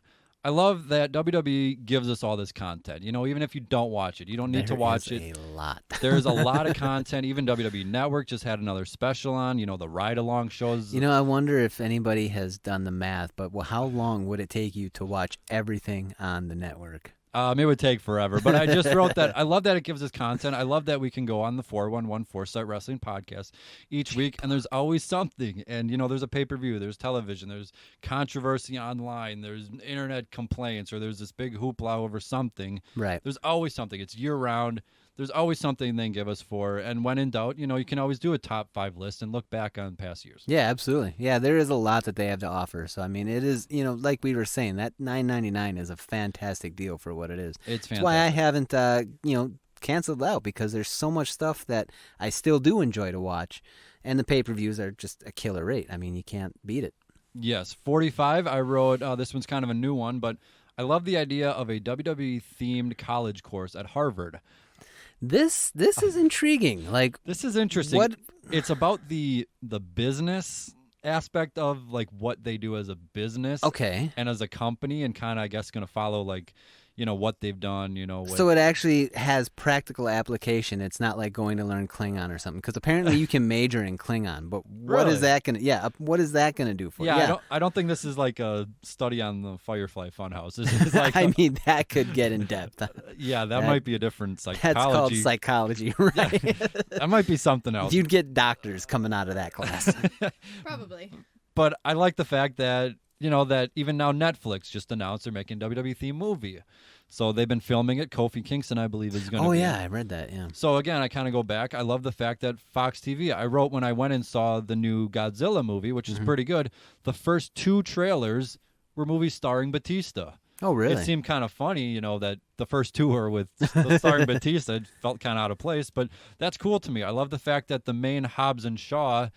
I love that WWE gives us all this content. Even if you don't watch it, you don't need to watch it. There's a lot. There's a lot of content. Even WWE Network just had another special on, the ride-along shows. I wonder if anybody has done the math, but how long would it take you to watch everything on the network? It would take forever, but I just wrote that. I love that it gives us content. I love that we can go on the 411 Foresight Wrestling podcast each week, and there's always something. And, there's a pay-per-view, there's television, there's controversy online, there's internet complaints, or there's this big hoopla over something. Right. There's always something. It's year-round. There's always something they can give us for. And when in doubt, you can always do a top 5 list and look back on past years. Yeah, absolutely. Yeah, there is a lot that they have to offer. So, it is, like we were saying, that $9.99 is a fantastic deal for what it is. It's fantastic. That's why I haven't, canceled out, because there's so much stuff that I still do enjoy to watch. And the pay-per-views are just a killer rate. You can't beat it. Yes. 45, I wrote, this one's kind of a new one, but I love the idea of a WWE-themed college course at Harvard. This is intriguing. This is interesting. What? It's about the business aspect of what they do as a business, Okay, and as a company, and kind of I guess going to follow what they've done. So it actually has practical application. It's not like going to learn Klingon or something, because apparently you can major in Klingon. But what Really? is that gonna? Yeah, what is that gonna do for you? Yeah, I don't think this is like a study on the Firefly Funhouse. This is like that could get in depth. Yeah, that might be a different psychology. That's called psychology, right? That might be something else. You'd get doctors coming out of that class. Probably. But I like the fact that that even now Netflix just announced they're making a WWE theme movie. So they've been filming it. Kofi Kingston, I believe, is going to be. Oh, yeah, I read that, yeah. So, again, I kind of go back. I love the fact that Fox TV, I wrote when I went and saw the new Godzilla movie, which is pretty good, the first 2 trailers were movies starring Batista. Oh, really? It seemed kind of funny, that the first 2 were with starring Batista. It felt kind of out of place, but that's cool to me. I love the fact that the main Hobbs and Shaw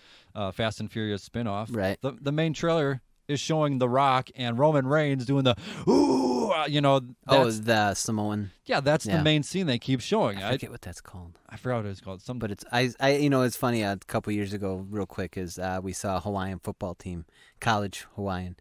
Fast and Furious spinoff, right. The main trailer is showing The Rock and Roman Reigns doing the ooh, the Samoan. Yeah, that's the main scene they keep showing. I forget what that's called. I forgot what it's called. But it's it's funny. A couple years ago, real quick, is we saw a Hawaiian football team, college Hawaiian,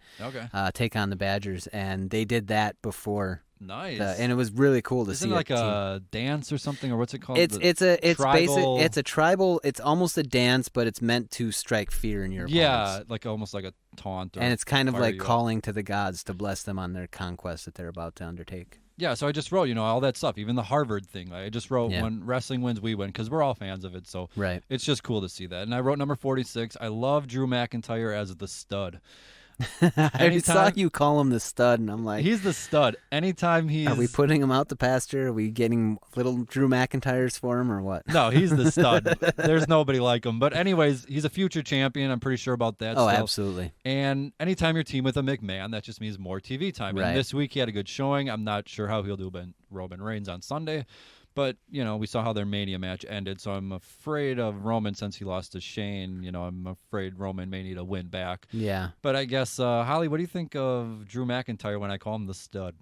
take on the Badgers, and they did that before. Nice. And it was really cool to see. Isn't it like a dance or something, or what's it called? It's tribal... It's a tribal. It's almost a dance, but it's meant to strike fear in your opponents. Yeah, almost like a taunt. And it's kind of like calling to the gods to bless them on their conquest that they're about to undertake. Yeah, so I just wrote, all that stuff, even the Harvard thing. I just wrote, when wrestling wins, we win, because we're all fans of it. So it's just cool to see that. And I wrote number 46. I love Drew McIntyre as the stud. I saw you call him the stud, and I'm like, he's the stud. Anytime he's... Are we putting him out to pasture? Are we getting little Drew McIntyres for him, or what? No, he's the stud. There's nobody like him. But anyways, he's a future champion. I'm pretty sure about that. Oh, still. Absolutely. And anytime you're teamed with a McMahon, that just means more TV time. Right. And this week he had a good showing. I'm not sure how he'll do Roman Reigns on Sunday. But, we saw how their Mania match ended, so I'm afraid of Roman since he lost to Shane. I'm afraid Roman may need to win back. Yeah. But I guess, Holly, what do you think of Drew McIntyre when I call him the stud?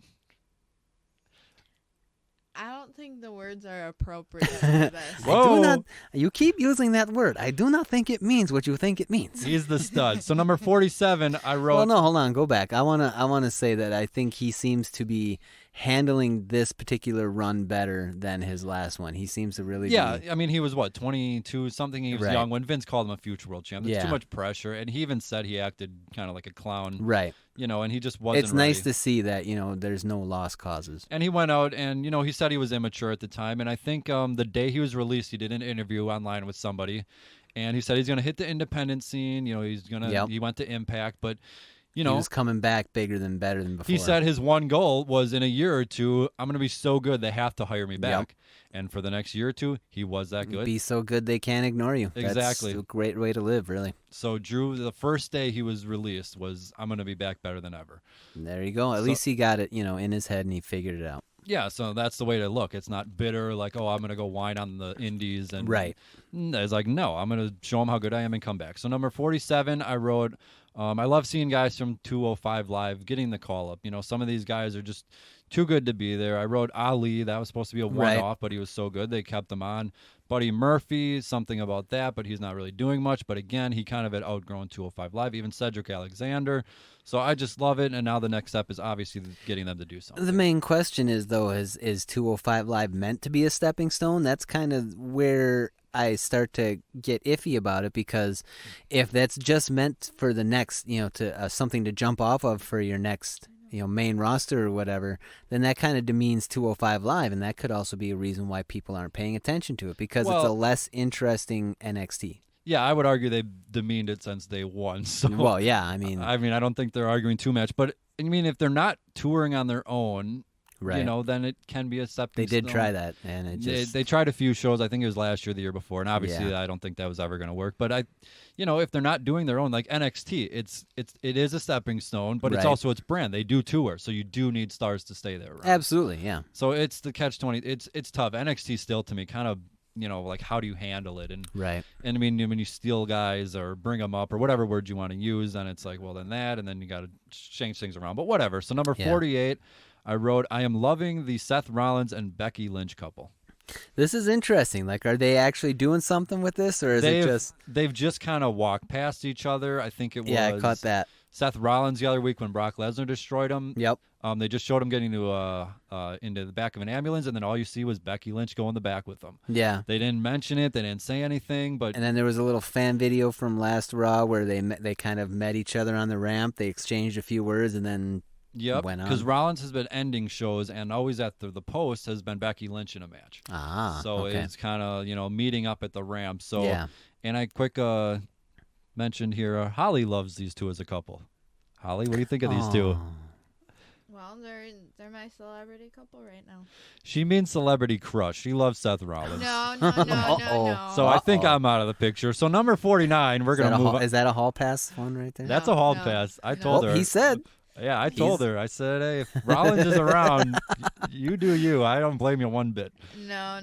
I don't think the words are appropriate for this. Whoa. You keep using that word. I do not think it means what you think it means. He's the stud. So number 47, I wrote. Well, no, hold on. Go back. I wanna say that I think he seems to be handling this particular run better than his last one. He seems to really be... I mean, he was, 22 something? He was Right. young when Vince called him a future world champ. There's Yeah. too much pressure. And he even said he acted kind of like a clown. Right. And he just wasn't It's nice ready. to see that, there's no lost causes. And he went out and, he said he was immature at the time. And I think the day he was released, he did an interview online with somebody. And he said he's going to hit the independent scene. He went to Impact. But, He was coming back better than before. he said his one goal was in a year or two, I'm going to be so good they have to hire me back. And for the next year or two, he was that good. Be so good they can't ignore you. Exactly. That's a great way to live, really. So Drew, the first day he was released was, I'm going to be back better than ever. There you go. At least he got it, in his head and he figured it out. Yeah, so that's the way to look. It's not bitter, like, I'm going to go whine on the indies. And Right. It's like, no, I'm going to show them how good I am and come back. So number 47, I wrote, I love seeing guys from 205 Live getting the call-up. Some of these guys are just too good to be there. I wrote Ali. That was supposed to be a one-off, but he was so good. They kept him on. Buddy Murphy, something about that, but he's not really doing much. But again, he kind of had outgrown 205 Live, even Cedric Alexander. So I just love it. And now the next step is obviously getting them to do something. The main question is, though, is 205 Live meant to be a stepping stone? That's kind of where I start to get iffy about it, because if that's just meant for the next, to something to jump off of for your next, main roster or whatever, then that kind of demeans 205 Live, and that could also be a reason why people aren't paying attention to it, because it's a less interesting NXT. Yeah, I would argue they demeaned it since day one. So, well, yeah, I mean, I don't think they're arguing too much. But I mean, if they're not touring on their own, right. Then it can be a stepping They did stone. try that, and it just... They tried a few shows. I think it was last year, the year before, and obviously Yeah. I don't think that was ever going to work. But if they're not doing their own, like NXT, it is a stepping stone, but it's Right. also its brand. They do tour, so you do need stars to stay there. Right? Absolutely, yeah. So it's the catch-20. It's tough. NXT still, to me, kind of, like, how do you handle it? And Right. And I mean, when you steal guys or bring them up or whatever word you want to use, then it's like, well, then that, and then you got to change things around. But whatever. So number 48, I wrote, I am loving the Seth Rollins and Becky Lynch couple. This is interesting. Like, are they actually doing something with this, or is it just... They've just kind of walked past each other. I think it was... Yeah, I caught that. Seth Rollins the other week when Brock Lesnar destroyed him. Yep. They just showed him getting into the back of an ambulance, and then all you see was Becky Lynch go in the back with them. Yeah. They didn't mention it. They didn't say anything. But And then there was a little fan video from last Raw where they kind of met each other on the ramp. They exchanged a few words and then went on. because Rollins has been ending shows, and always after the post has been Becky Lynch in a match. So okay. it's kind of meeting up at the ramp. So Yeah. And I quick mentioned here, Holly loves these two as a couple. Holly, what do you think of these two? Well, they're my celebrity couple right now. She means celebrity crush. She loves Seth Rollins. No. So I think I'm out of the picture. So number 49, we're going to move on. Is that a hall pass one right there? That's a hall pass. I told her. He said. Yeah, I told her. I said, hey, if Rollins is around, you do you. I don't blame you one bit. No.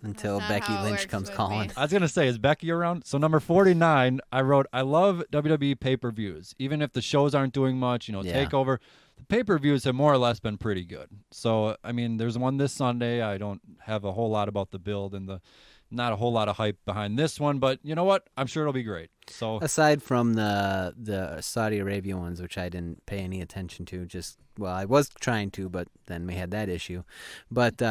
Until That's not Becky how it Lynch works comes with calling. me. I was going to say, is Becky around? So number 49, I wrote, I love WWE pay-per-views. Even if the shows aren't doing much, Yeah. TakeOver, the pay-per-views have more or less been pretty good. So, I mean, there's one this Sunday. I don't have a whole lot about the build and not a whole lot of hype behind this one, but you know what? I'm sure it'll be great. So aside from the Saudi Arabia ones, which I didn't pay any attention to, I was trying to, but then we had that issue. But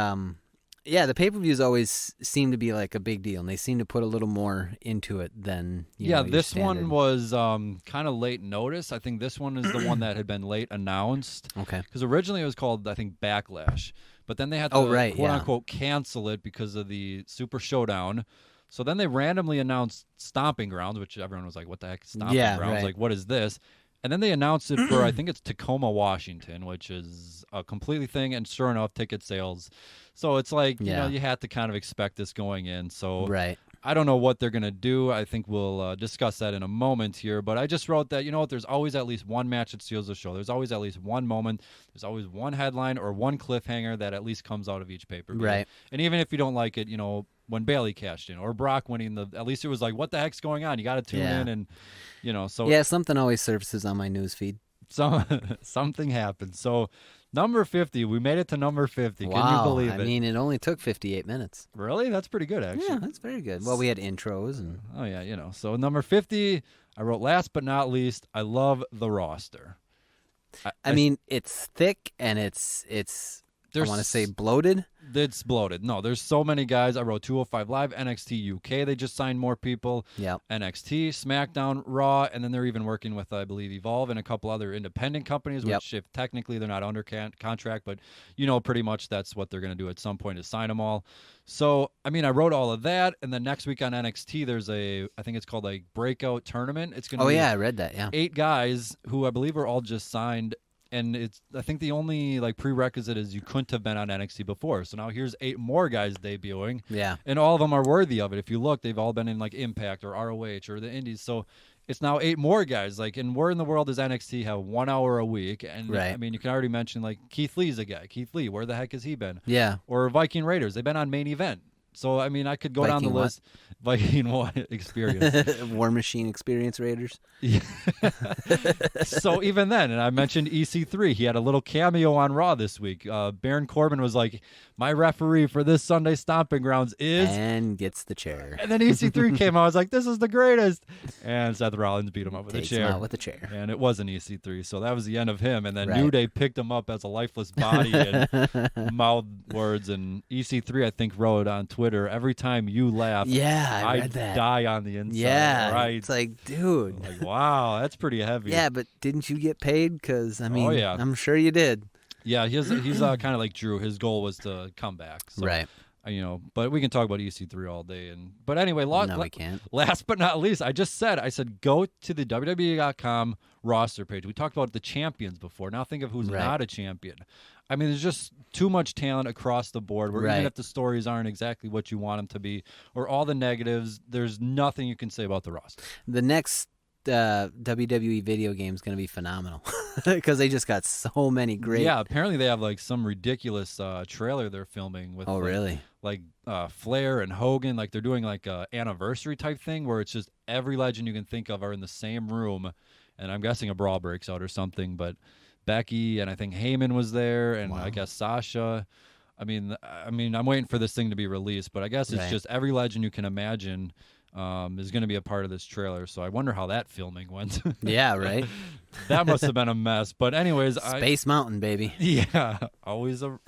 yeah, the pay-per-views always seem to be like a big deal, and they seem to put a little more into it than your this one standard. was kind of late notice. I think this one is the one that had been late announced. Okay. Because originally it was called, I think, Backlash. But then they had to, quote-unquote, cancel it because of the Super Showdown. So then they randomly announced Stomping Grounds, which everyone was like, what the heck is Stomping Grounds? Right. Like, what is this? And then they announced it for, I think it's Tacoma, Washington, which is a completely thing. And sure enough, ticket sales. So it's like, you had to kind of expect this going in. So Right. I don't know what they're going to do. I think we'll discuss that in a moment here. But I just wrote that, there's always at least one match that steals the show. There's always at least one moment. There's always one headline or one cliffhanger that at least comes out of each pay-per-view. Right. And even if you don't like it, when Bayley cashed in or Brock winning at least it was like, what the heck's going on? You got to tune in and, so. Yeah, something always surfaces on my news feed. So something happened. So Number 50. We made it to number 50. Wow. Can you believe it? I mean, it only took 58 minutes. Really? That's pretty good, actually. Yeah, that's very good. Well, we had intros and Oh, yeah, So number 50, I wrote last but not least, I love the roster. I mean, it's thick and it's I want to say bloated. It's bloated. No, there's so many guys. I wrote 205 Live, NXT UK. They just signed more people. Yeah. NXT, SmackDown, Raw, and then they're even working with, I believe, Evolve and a couple other independent companies, which if technically they're not under contract, but pretty much that's what they're going to do at some point is sign them all. So, I mean, I wrote all of that, and then next week on NXT, there's I think it's called a breakout tournament. It's going to be I read that, yeah. 8 guys who I believe are all just signed. And I think the only prerequisite is you couldn't have been on NXT before. So now here's 8 more guys debuting. Yeah. And all of them are worthy of it. If you look, they've all been in Impact or ROH or the Indies. So it's now 8 more guys. And where in the world does NXT have 1 hour a week? And right. I mean, you can already mention Keith Lee's a guy. Keith Lee, where the heck has he been? Yeah. Or Viking Raiders. They've been on Main Event. So, I mean, I could go down the list. Viking what? Experience. War Machine Experience Raiders. Yeah. So even then, and I mentioned EC3, he had a little cameo on Raw this week. Baron Corbin was like, my referee for this Sunday Stomping Grounds is... And gets the chair. And then EC3 came out. I was like, this is the greatest. And Seth Rollins beat him up with a chair. Him out with a chair. And it wasn't EC3, so that was the end of him. And then right. New Day picked him up as a lifeless body and mouthed words. And EC3, I think, wrote on Twitter, every time you laugh, I read that. Die on the inside. Yeah, right. It's like, dude. Wow, that's pretty heavy. Yeah, but didn't you get paid? Because, I mean, yeah. I'm sure you did. Yeah, he's kind of like Drew. His goal was to come back. So, right. But we can talk about EC3 all day. But anyway, no, we can't. Last but not least, I said go to the WWE.com roster page. We talked about the champions before. Now think of who's not a champion. I mean, there's just too much talent across the board. Where even if the stories aren't exactly what you want them to be, or all the negatives, there's nothing you can say about the roster. The next WWE video game is going to be phenomenal because they just got so many great. Yeah, apparently they have some ridiculous trailer they're filming with. Oh, really? Flair and Hogan, they're doing a anniversary type thing where it's just every legend you can think of are in the same room, and I'm guessing a brawl breaks out or something. But Becky and I think Heyman was there, and I guess Sasha. I mean, I'm waiting for this thing to be released, but I guess it's just every legend you can imagine is going to be a part of this trailer. So I wonder how that filming went. Yeah, right. That must have been a mess. But anyways, Space Mountain, baby. Yeah, always a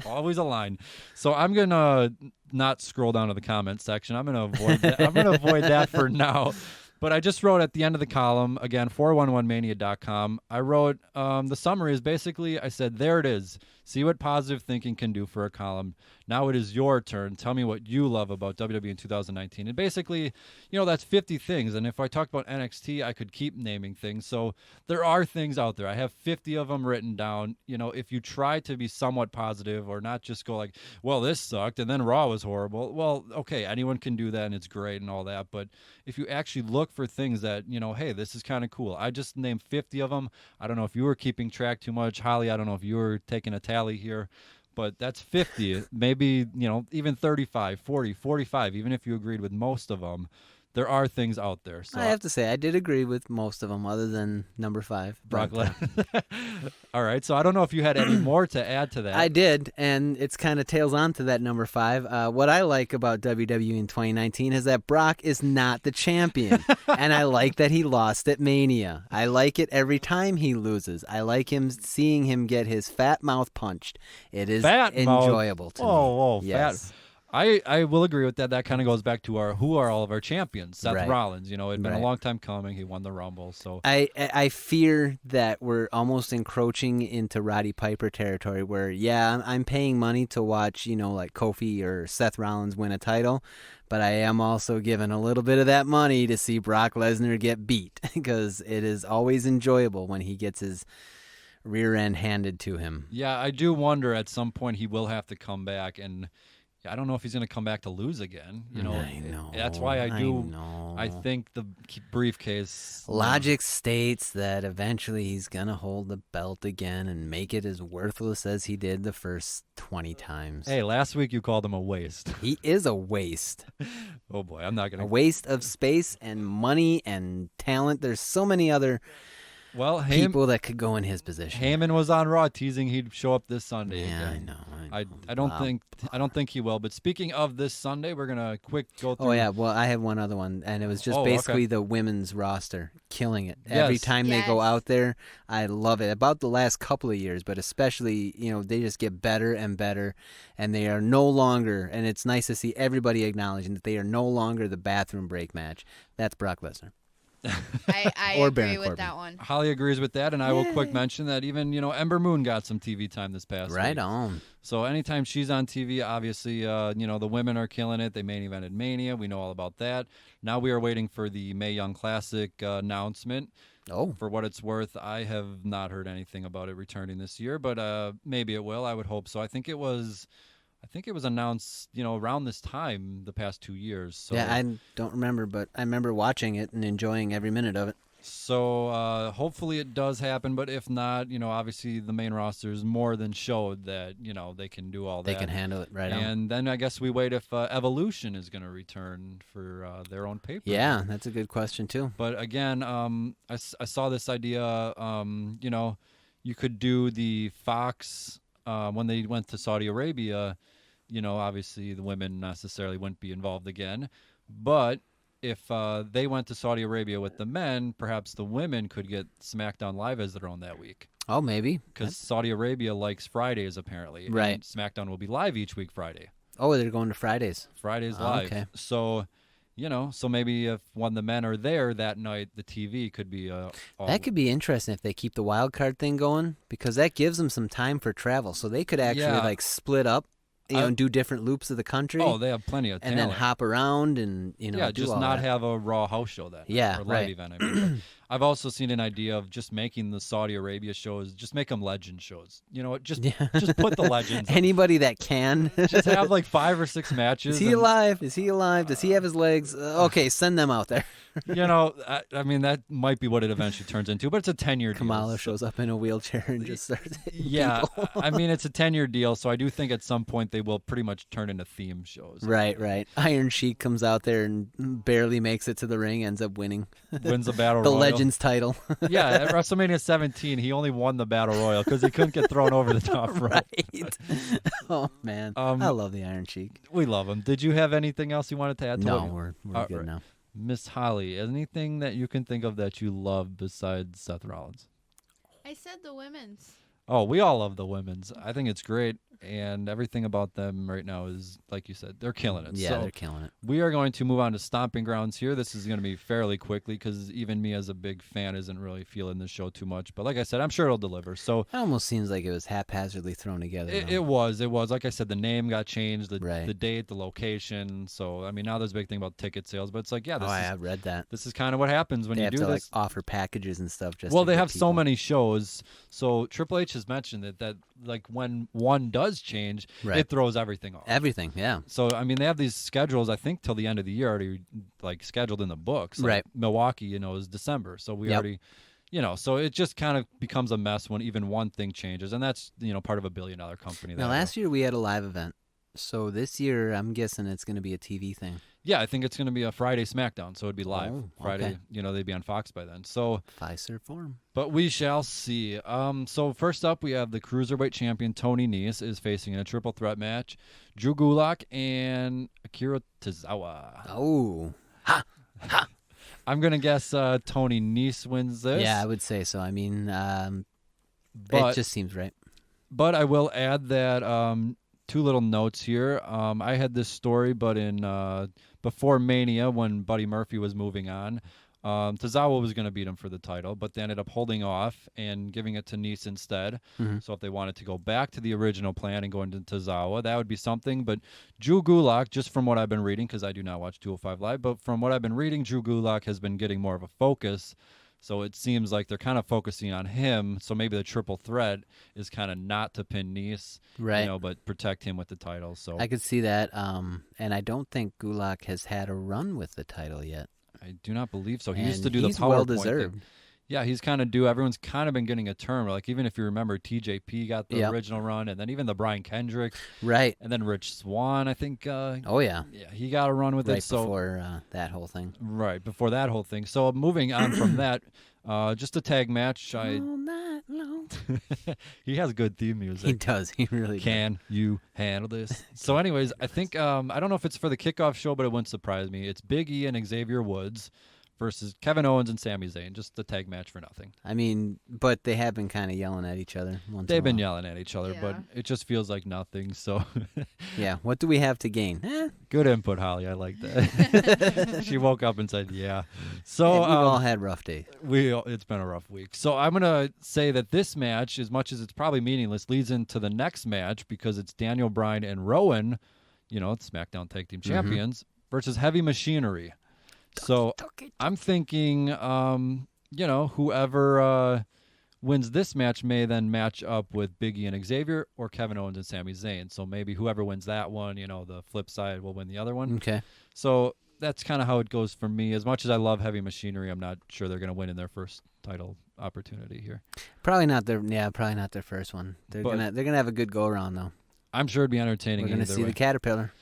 line. So I'm gonna not scroll down to the comments section. I'm gonna avoid that. I'm gonna avoid that for now. But I just wrote at the end of the column, again, 411mania.com, I wrote the summary is basically, I said, there it is. See what positive thinking can do for a column. Now it is your turn. Tell me what you love about WWE in 2019. And basically, that's 50 things. And if I talked about NXT, I could keep naming things. So there are things out there. I have 50 of them written down. If you try to be somewhat positive or not just go well, this sucked and then Raw was horrible. Well, okay, anyone can do that and it's great and all that. But if you actually look for things that, hey, this is kind of cool. I just named 50 of them. I don't know if you were keeping track too much. Holly, I don't know if you were taking a tally here. But that's 50, maybe, even 35, 40, 45, even if you agreed with most of them, there are things out there. So I have to say, I did agree with most of them other than number 5. Brock Lesnar. All right, so I don't know if you had any more to add to that. I did, and it's kind of tails on to that number 5. What I like about WWE in 2019 is that Brock is not the champion, and I like that he lost at Mania. I like it every time he loses. I like seeing him get his fat mouth punched. It is enjoyable to me. Oh, yes. Fat. I will agree with that. That kind of goes back to who are all of our champions. Seth Rollins, it'd been a long time coming. He won the Rumble. So I fear that we're almost encroaching into Roddy Piper territory where, I'm paying money to watch, Kofi or Seth Rollins win a title, but I am also giving a little bit of that money to see Brock Lesnar get beat because it is always enjoyable when he gets his rear end handed to him. Yeah, I do wonder at some point he will have to come back, and I don't know if he's going to come back to lose again. I know. That's why I think the briefcase. Logic states that eventually he's going to hold the belt again and make it as worthless as he did the first 20 times. Hey, last week you called him a waste. He is a waste. Oh boy, I'm not going to. A waste of space and money and talent. There's so many other Well, people that could go in his position. Heyman was on Raw teasing he'd show up this Sunday. Yeah, again. I know. I don't think he will. But speaking of this Sunday, we're gonna quick go through. Oh yeah, well I had one other one, and it was just basically the women's roster killing it. Yes. Every time they go out there, I love it. About the last couple of years, but especially they just get better and better, and they are no longer. And it's nice to see everybody acknowledging that they are no longer the bathroom break match. That's Brock Lesnar. I Or agree Baron with Corbin. that one. Holly agrees with that, and I will quick mention that even Ember Moon got some TV time this past week. Right on. So anytime she's on TV, obviously, the women are killing it. They main evented Mania. We know all about that. Now we are waiting for the Mae Young Classic announcement. Oh. For what it's worth, I have not heard anything about it returning this year, but maybe it will. I would hope so. I think it was announced, around this time the past 2 years. So. Yeah, I don't remember, but I remember watching it and enjoying every minute of it. So hopefully it does happen, but if not, obviously the main roster is more than showed that, they can do all that. They can handle it right on. And then I guess we wait if Evolution is going to return for their own paper. Yeah, that's a good question too. But again, I saw this idea, you could do the Fox when they went to Saudi Arabia, obviously the women necessarily wouldn't be involved again. But if they went to Saudi Arabia with the men, perhaps the women could get SmackDown Live as their own that week. Oh, maybe. Because Saudi Arabia likes Fridays, apparently. Right. And SmackDown will be live each week Friday. Oh, they're going to Fridays. Fridays Oh, live. okay. So, so maybe if when the men are there that night, the TV could be all... That could be interesting if they keep the wild card thing going, because that gives them some time for travel. So they could actually split up, and do different loops of the country. Oh, they have plenty of talent. And then hop around and do just all not that. have a Raw house show that night, Yeah, or live right. event. I mean. I've also seen an idea of just making the Saudi Arabia shows, just make them legend shows. You know what? Just put the legends. Anybody that can. Just have like 5 or 6 matches. Is he alive? Is he alive? Does he have his legs? Okay, send them out there. I mean, that might be what it eventually turns into, but it's a 10-year deal. Kamala shows up in a wheelchair and just starts hitting people. I mean, it's a 10-year deal, so I do think at some point they will pretty much turn into theme shows. Right. Iron Sheik comes out there and barely makes it to the ring, ends up winning. Wins the Battle the Royal. Legends title. Yeah, at WrestleMania 17, he only won the Battle Royal because he couldn't get thrown over the top rope. Right. Oh, man. I love the Iron Sheik. We love him. Did you have anything else you wanted to add to No, what we're good now. Miss Holly, anything that you can think of that you love besides Seth Rollins? I said the women's. Oh, we all love the women's. I think it's great, and everything about them right now is, like you said, they're killing it. Yeah, so they're killing it. we are going to move on to Stomping Grounds here. This is going to be fairly quickly because even me as a big fan isn't really feeling the show too much. But like I said, I'm sure it'll deliver. So It almost seems like it was haphazardly thrown together. it was. Like I said, the name got changed, the Right. date, the location. So I mean, now there's a big thing about ticket sales, but it's like, yeah, I have read that. this is kind of what happens when They you have do to this. offer packages and stuff. Just Well, to they get have so people. many shows. So Triple H has mentioned that like when one does change, Right. it throws everything off. Everything, yeah. So I mean, they have these schedules. I think till the end of the year already, like scheduled in the books. Like, Right. Milwaukee, is December. So we Yep. already, so it just kind of becomes a mess when even one thing changes, and that's part of a $1 billion company. Now, last year we had a live event. So this year, I'm guessing it's going to be a TV thing. Yeah, I think it's going to be a Friday SmackDown, so it'd be live Oh, Friday. okay. They'd be on Fox by then. So. Pfizer form. But we shall see. So first up, we have the Cruiserweight champion Tony Nese is facing in a triple threat match Drew Gulak and Akira Tozawa. Oh. I'm going to guess Tony Nese wins this. Yeah, I would say so. I mean, but, it just seems right. But I will add that 2 little notes here. I had this story, but in before Mania, when Buddy Murphy was moving on, Tozawa was going to beat him for the title, but they ended up holding off and giving it to Nese instead. Mm-hmm. So if they wanted to go back to the original plan and go into Tozawa, that would be something. But Drew Gulak, just from what I've been reading, because I do not watch 205 Live, but from what I've been reading, Drew Gulak has been getting more of a focus. So it seems like they're kind of focusing on him. So maybe the triple threat is kind of not to pin Nese, Right. but protect him with the title. So I could see that. And I don't think Gulak has had a run with the title yet. I do not believe so. He And used to do the he's PowerPoint well-deserved. thing. Yeah, he's kind of due. Everyone's kind of been getting a turn. Like even if you remember, TJP got the Yep. original run, and then even the Brian Kendrick, Right. and then Rich Swann. I think. Oh, yeah. Yeah, he got a run with Right it. So before that whole thing. right before that whole thing. So moving on from that, Just a tag match. All night long. He has good theme music. He does. He really does. Can you handle this? So, anyways, I think I don't know if it's for the kickoff show, but it wouldn't surprise me. It's Big E and Xavier Woods versus Kevin Owens and Sami Zayn. Just a tag match for nothing. I mean, but they have been kind of yelling at each other. They've been yelling at each other, but Yeah. it just feels like nothing. So, Yeah. What do we have to gain? good input, Holly. I like that. She woke up and said, "Yeah." So We've all had rough days. it's been a rough week. So I'm gonna say that this match, as much as it's probably meaningless, leads into the next match because it's Daniel Bryan and Rowan, SmackDown Tag Team Champions versus Heavy Machinery. So I'm thinking, whoever wins this match may then match up with Big E and Xavier or Kevin Owens and Sami Zayn. So maybe whoever wins that one, the flip side will win the other one. Okay. So that's kind of how it goes for me. As much as I love Heavy Machinery, I'm not sure they're going to win in their first title opportunity here. Probably not their first one. They're But- gonna have a good go around though. I'm sure it'd be entertaining. We're gonna either see way. the caterpillar.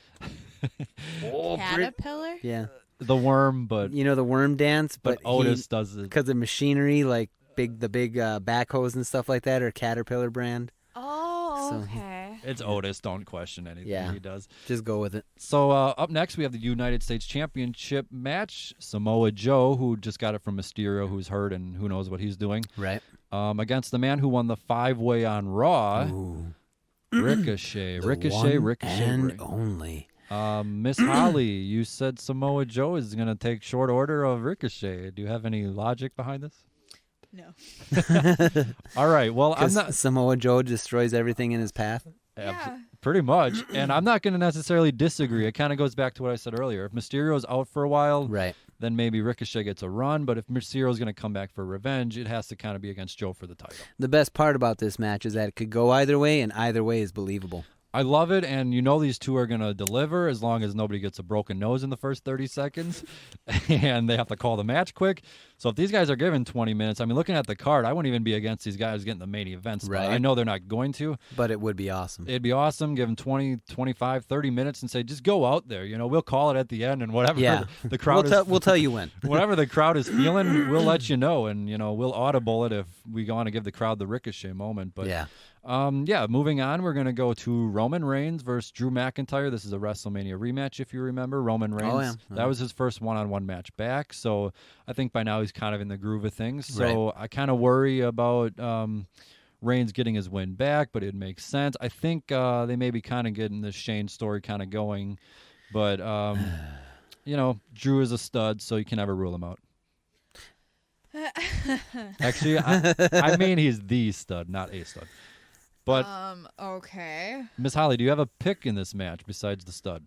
Caterpillar? Yeah. The worm, but The worm dance, but but Otis does it. because of machinery, like the big backhoes and stuff like that, are Caterpillar brand. Oh, So- okay. It's Otis. Don't question anything Yeah. he does. Just go with it. So up next, we have the United States Championship match. Samoa Joe, who just got it from Mysterio, who's hurt and who knows what he's doing, Right. against the man who won the 5-way on Raw, Ooh. Ricochet. The Ricochet, one Ricochet. and only. Miss Holly, you said Samoa Joe is going to take short order of Ricochet. Do you have any logic behind this? No. All right. Well, I'm Because not. Samoa Joe destroys everything in his path. Yeah. Pretty much. And I'm not going to necessarily disagree. It kind of goes back to what I said earlier. If Mysterio's out for a while, Right. then maybe Ricochet gets a run. But if Mysterio's going to come back for revenge, it has to kind of be against Joe for the title. The best part about this match is that it could go either way, and either way is believable. I love it, and these two are going to deliver as long as nobody gets a broken nose in the first 30 seconds, and they have to call the match quick. So if these guys are given 20 minutes, I mean, looking at the card, I wouldn't even be against these guys getting the main event spot. Right. I know they're not going to. But it would be awesome. It'd be awesome. Give them 20, 25, 30 minutes and say, just go out there. We'll call it at the end, and whatever Yeah. the crowd We'll tell you when. whatever the crowd is feeling, we'll let you know, and we'll audible it if we want to give the crowd the Ricochet moment. But Yeah. moving on, we're gonna go to Roman Reigns versus Drew McIntyre. This is a WrestleMania rematch, if you remember. Roman Reigns, Oh, yeah. that was his first one-on-one match back, so I think by now he's kind of in the groove of things. So I kind of worry about Reigns getting his win back, but it makes sense. I think they may be kind of getting this Shane story kind of going, but Drew is a stud, so you can never rule him out. Actually, I mean he's the stud, not a stud. But Okay. Miss Holly, do you have a pick in this match besides the stud?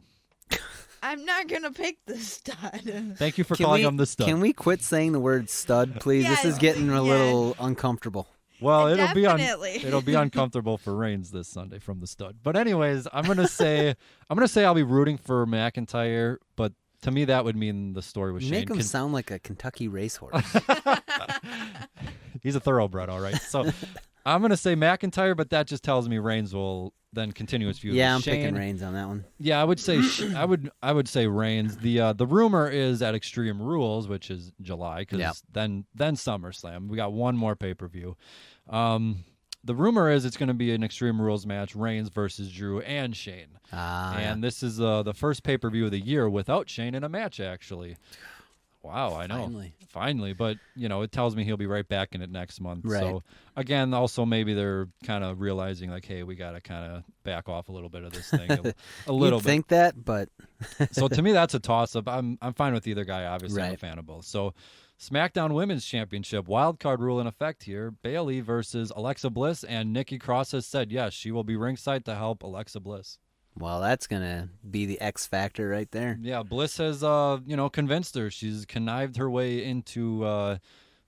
I'm not gonna pick the stud. Thank you for calling him the stud. Can we quit saying the word stud, please? This is Yes, getting a yeah. little uncomfortable. Well, Definitely. it'll be uncomfortable for Reigns this Sunday from the stud. But anyways, I'm gonna say I'll be rooting for McIntyre, but to me that would mean the story with You Shane. make him sound like a Kentucky racehorse. He's a thoroughbred, all right. So I'm gonna say McIntyre, but that just tells me Reigns will then continue his feud. Yeah, with I'm Shane. picking Reigns on that one. Yeah, I would say I would say Reigns. The rumor is at Extreme Rules, which is July, because Yep. then SummerSlam. We got one more pay-per-view. The rumor is it's going to be an Extreme Rules match, Reigns versus Drew and Shane. And this is the first pay-per-view of the year without Shane in a match, actually. Wow, I know. Finally. But, it tells me he'll be right back in it next month. Right. So, again, also maybe they're kind of realizing, like, hey, we got to kind of back off a little bit of this thing. A little You'd bit. think that, but So, to me, that's a toss-up. I'm fine with either guy, obviously. I'm a Right. fan of both. So, SmackDown Women's Championship, wild card rule in effect here. Bayley versus Alexa Bliss, and Nikki Cross has said, yes, she will be ringside to help Alexa Bliss. well, that's gonna be the X factor right there. Yeah, Bliss has, convinced her. She's connived her way into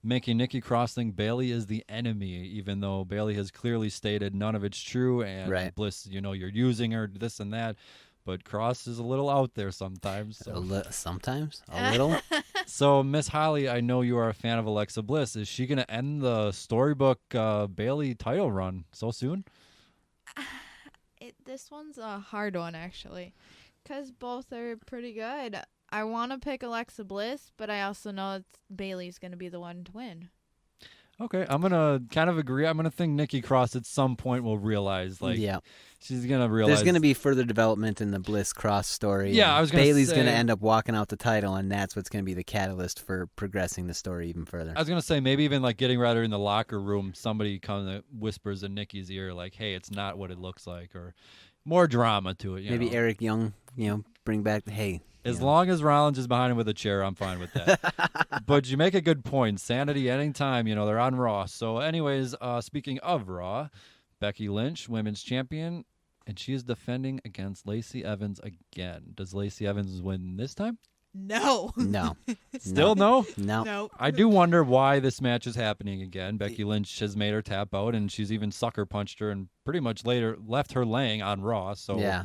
making Nikki Cross think Bayley is the enemy, even though Bayley has clearly stated none of it's true. And Right. Bliss, you're using her, this and that. But Cross is a little out there sometimes. So, Sometimes a little. so Miss Holly, I know you are a fan of Alexa Bliss. Is she going to end the storybook Bayley title run so soon? This one's a hard one, actually, because both are pretty good. I want to pick Alexa Bliss, but I also know Bailey's going to be the one to win. Okay, I'm gonna kind of agree. I'm gonna think Nikki Cross at some point will realize, like, Yeah. she's gonna realize There's going to be further development in the Bliss Cross story. Yeah, and I was gonna Bailey's say- going to end up walking out the title, and that's what's going to be the catalyst for progressing the story even further. I was gonna say maybe even like getting rather in the locker room, somebody comes and whispers in Nikki's ear, like, "Hey, it's not what it looks like," or more drama to it. You Maybe know? Eric Young, bring back, hey. As long as Rollins is behind him with a chair, I'm fine with that. But you make a good point. Sanity anytime, they're on Raw. So anyways, speaking of Raw, Becky Lynch, women's champion, and she is defending against Lacey Evans again. Does Lacey Evans win this time? No. No. Still no? No. Nope. I do wonder why this match is happening again. Becky Lynch has made her tap out, and she's even sucker punched her and pretty much later left her laying on Raw. So Yeah.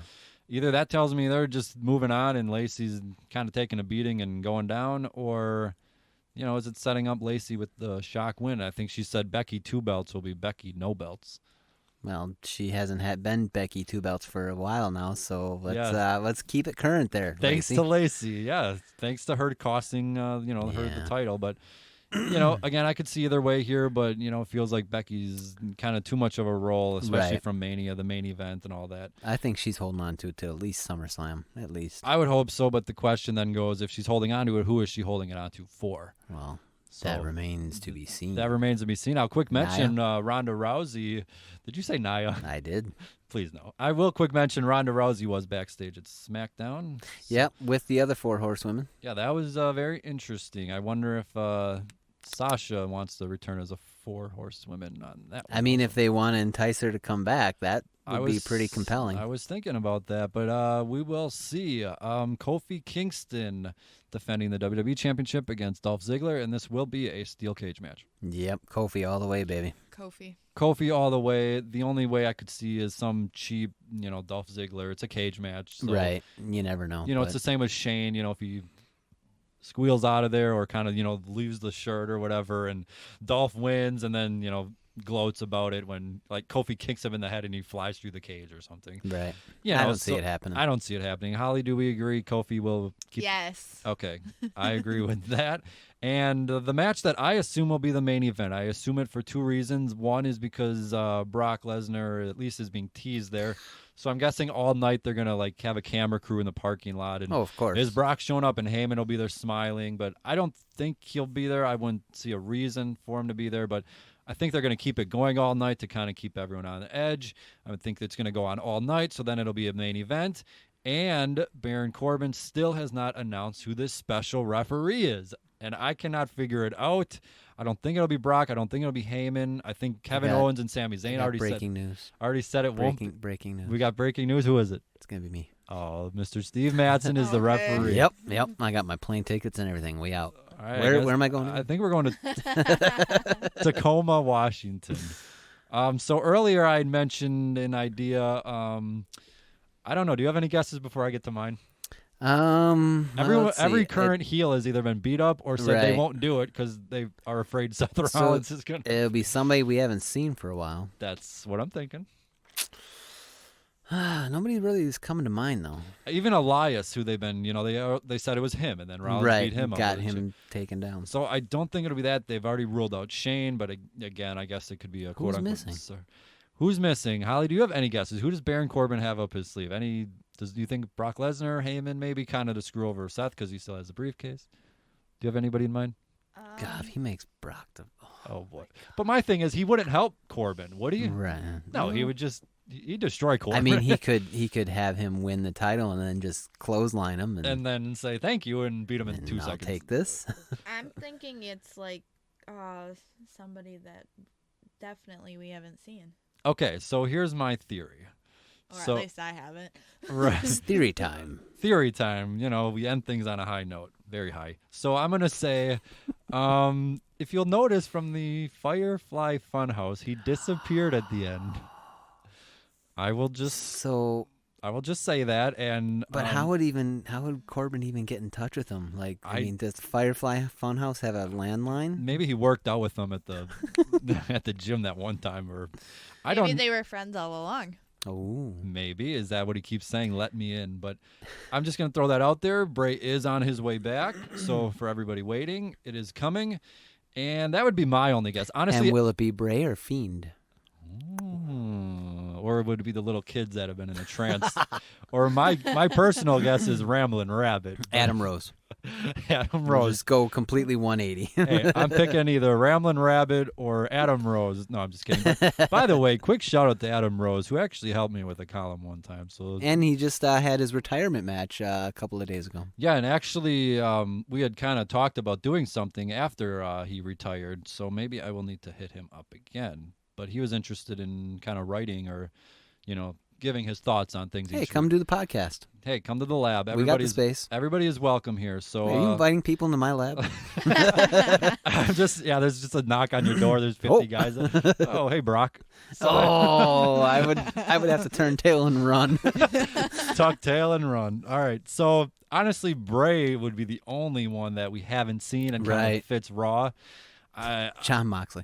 either that tells me they're just moving on and Lacey's kind of taking a beating and going down, or, is it setting up Lacey with the shock win? I think she said Becky 2 belts will be Becky no belts. Well, she hasn't been Becky 2 belts for a while now, so Yeah. let's keep it current there. Thanks Lacey. to Lacey, yeah. Thanks to her costing, her the title. But, again, I could see either way here, but, it feels like Becky's kind of too much of a role, especially Right. from Mania, the main event and all that. I think she's holding on to it till at least SummerSlam, at least. I would hope so, but the question then goes, if she's holding on to it, who is she holding it on to for? Well, So that remains to be seen. That remains to be seen. Now, quick mention, Ronda Rousey. Did you say Nia? I did. Please no. I will quick mention Ronda Rousey was backstage at SmackDown. Yep, with the other 4 horsewomen. Yeah, that was very interesting. I wonder if Sasha wants to return as a 4 horsewoman on that one. I mean, if they want to entice her to come back, that I would be was- pretty compelling. I was thinking about that, but we will see. Kofi Kingston defending the WWE Championship against Dolph Ziggler, and this will be a steel cage match. Yep, Kofi all the way, baby. Kofi. Kofi all the way. The only way I could see is some cheap, Dolph Ziggler. It's a cage match. So, Right. You never know. it's the same with Shane, if he squeals out of there or kind of, leaves the shirt or whatever, and Dolph wins and then, gloats about it when, like, Kofi kicks him in the head and he flies through the cage or something. Right. You I know, don't see so- it happening. I don't see it happening. Holly, do we agree Kofi will keep... Yes. Okay, I agree with that. And the match that I assume will be the main event, I assume it for 2 reasons. One is because Brock Lesnar at least is being teased there. So I'm guessing all night they're going to like have a camera crew in the parking lot. And Oh, of course. is Brock showing up and Heyman will be there smiling, but I don't think he'll be there. I wouldn't see a reason for him to be there, but I think they're going to keep it going all night to kind of keep everyone on the edge. I would think it's going to go on all night, so then it'll be a main event. And Baron Corbin still has not announced who this special referee is. And I cannot figure it out. I don't think it'll be Brock. I don't think it'll be Heyman. I think Kevin got- Owens and Sami Zayn Got already breaking news. said it won't. Breaking news. We got breaking news. Who is it? It's gonna be me. Oh, Mr. Steve Madsen is the Okay. referee. Yep. I got my plane tickets and everything. We out. All right, Where I guess- am I going? I think we're going to Tacoma, Washington. So earlier I had mentioned an idea. I don't know. Do you have any guesses before I get to mine? Let's see. Every current heel has either been beat up or said they Right. won't do it because they are afraid Seth So Rollins is going to. It'll be somebody we haven't seen for a while. That's what I'm thinking. Nobody really is coming to mind though. Even Elias, who they've been, they said it was him, and then Rollins Right, beat him. got over the him taken down. So I don't think it'll be that. They've already ruled out Shane, but again, I guess it could be a quote unquote. missing? Who's missing? Holly, do you have any guesses? Who does Baron Corbin have up his sleeve? Do you think Brock Lesnar, Heyman, maybe kind of to screw over Seth because he still has the briefcase? Do you have anybody in mind? God, if he makes Brock the Oh boy! But my thing is, he wouldn't help Corbin, would he? right. No, he would just he'd destroy Corbin. I mean, he could have him win the title and then just clothesline him and then say thank you and beat him in and 2 I'll seconds. take this. I'm thinking it's like somebody that definitely we haven't seen. Okay, so here's my theory. Or So- at least I haven't. Right. It's theory time. Theory time. We end things on a high note, very high. So I'm gonna say, if you'll notice from the Firefly Funhouse, he disappeared at the end. I will just say that, and But how would Corbin even get in touch with him? Like, I I- mean, does Firefly Funhouse have a landline? maybe he worked out with them at the at the gym that one time, or I Maybe don't. they were friends all along. Oh, Maybe is that what he keeps saying? Let me in. But I'm just gonna throw that out there. Bray is on his way back, so for everybody waiting, it is coming. And that would be my only guess. Honestly, And will it be Bray or Fiend? or would it be the little kids that have been in a trance? Or my personal guess is Ramblin' Rabbit. Adam Rose. Adam We'll Rose. just go completely 180. Hey, I'm picking either Ramblin' Rabbit or Adam Rose. No, I'm just kidding. But, by the way, quick shout out to Adam Rose, who actually helped me with a column one time. So And he just had his retirement match a couple of days ago. yeah, and actually, we had kind of talked about doing something after he retired. So maybe I will need to hit him up again. But he was interested in kind of writing or, giving his thoughts on things. Hey, come do the podcast. Hey, come to the lab. We got the space. Everybody is welcome here. So Are you inviting people into my lab? I'm there's just a knock on your door. There's 50 guys. Oh, hey, Brock. So, I would have to turn tail and run. tuck tail and run. All right. So honestly, Bray would be the only one that we haven't seen and kind of Right. fits Raw. John Moxley.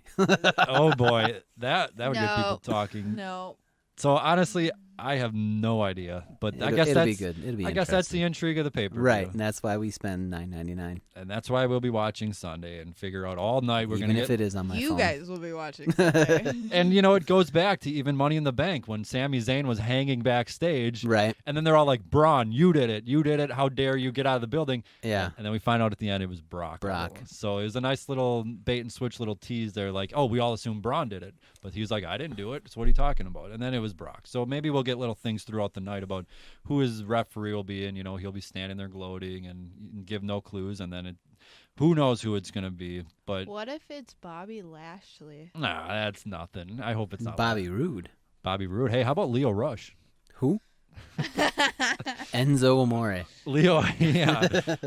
Oh boy, that would get people No. talking. No. So honestly, I have no idea, but I guess it'll that's be good. It'll be I guess that's the interesting. intrigue of the paper, Right, and that's why we spend $9.99. and that's why we'll be watching Sunday and figure out all night. We're Even gonna if get, it is on my You phone. guys will be watching Sunday. and it goes back to even Money in the Bank when Sami Zayn was hanging backstage, Right. and then they're all like, "Braun, you did it! How dare you get out of the building?" Yeah. And then we find out at the end it was Brock. So it was a nice little bait and switch little tease there, like, oh, we all assume Braun did it. But he was like, I didn't do it. So what are you talking about? And then it was Brock. So maybe we'll get little things throughout the night about who his referee will be. And, he'll be standing there gloating and give no clues. And then who knows who it's going to be. But, What if it's Bobby Lashley? nah, that's nothing. I hope it's not Bobby Roode. Bobby Roode. Hey, how about Leo Rush? Who? Enzo Amore.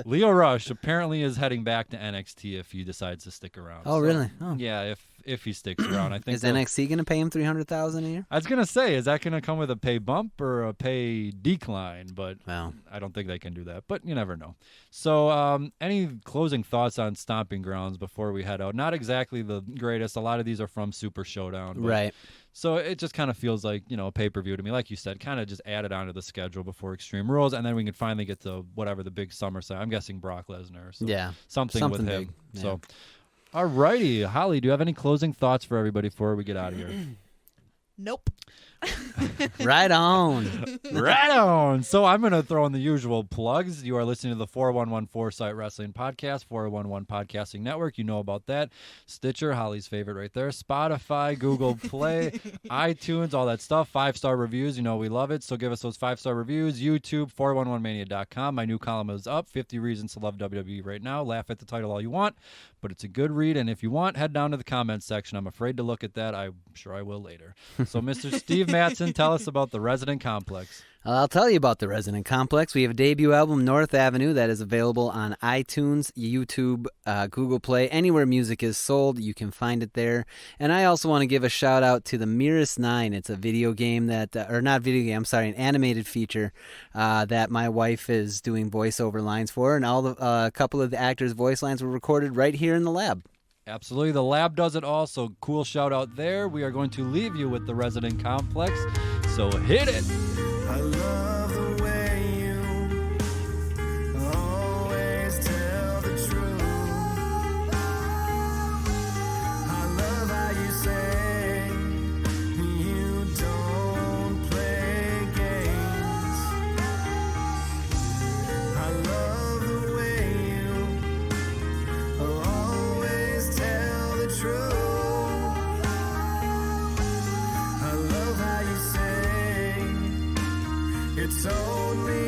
Leo Rush apparently is heading back to NXT if he decides to stick around. Oh, So, really? Oh. Yeah, if he sticks around, I think. Is NXT going to pay him $300,000 a year? I was gonna say, is that gonna come with a pay bump or a pay decline? But Well, I don't think they can do that. But you never know. So, any closing thoughts on Stomping Grounds before we head out? Not exactly the greatest. A lot of these are from Super Showdown. But, right. So it just kind of feels like a pay-per-view to me. Like you said, kind of just add it onto the schedule before Extreme Rules, and then we can finally get to whatever the big SummerSlam. I'm guessing Brock Lesnar. So Yeah. something with him. big. Yeah. So, all righty, Holly, do you have any closing thoughts for everybody before we get out of here? Nope. Right on. Right on. So I'm going to throw in the usual plugs. You are listening to the 411 Foresight Wrestling Podcast, 411 Podcasting Network. You know about that. Stitcher, Holly's favorite right there. Spotify, Google Play, iTunes, all that stuff. 5-star reviews. We love it. So give us those 5-star reviews. YouTube, 411mania.com. My new column is up. 50 Reasons to Love WWE right now. Laugh at the title all you want, but it's a good read. And if you want, head down to the comments section. I'm afraid to look at that. I'm sure I will later. So Mr. Steve Madsen, tell us about the Resonant Complex. I'll tell you about the Resonant Complex. We have a debut album, North Avenue, that is available on iTunes, YouTube, Google Play. Anywhere music is sold, you can find it there. And I also want to give a shout out to the Mirror's 9. It's a video game that, or not video game, I'm sorry, an animated feature that my wife is doing voiceover lines for. And a couple of the actors' voice lines were recorded right here in the lab. Absolutely. The lab does it all, so cool shout out there. We are going to leave you with the Resident Complex, so hit it. I love the way you always tell the truth. I love how you say you don't play games. I love the way you always tell the truth. I love how you say it's only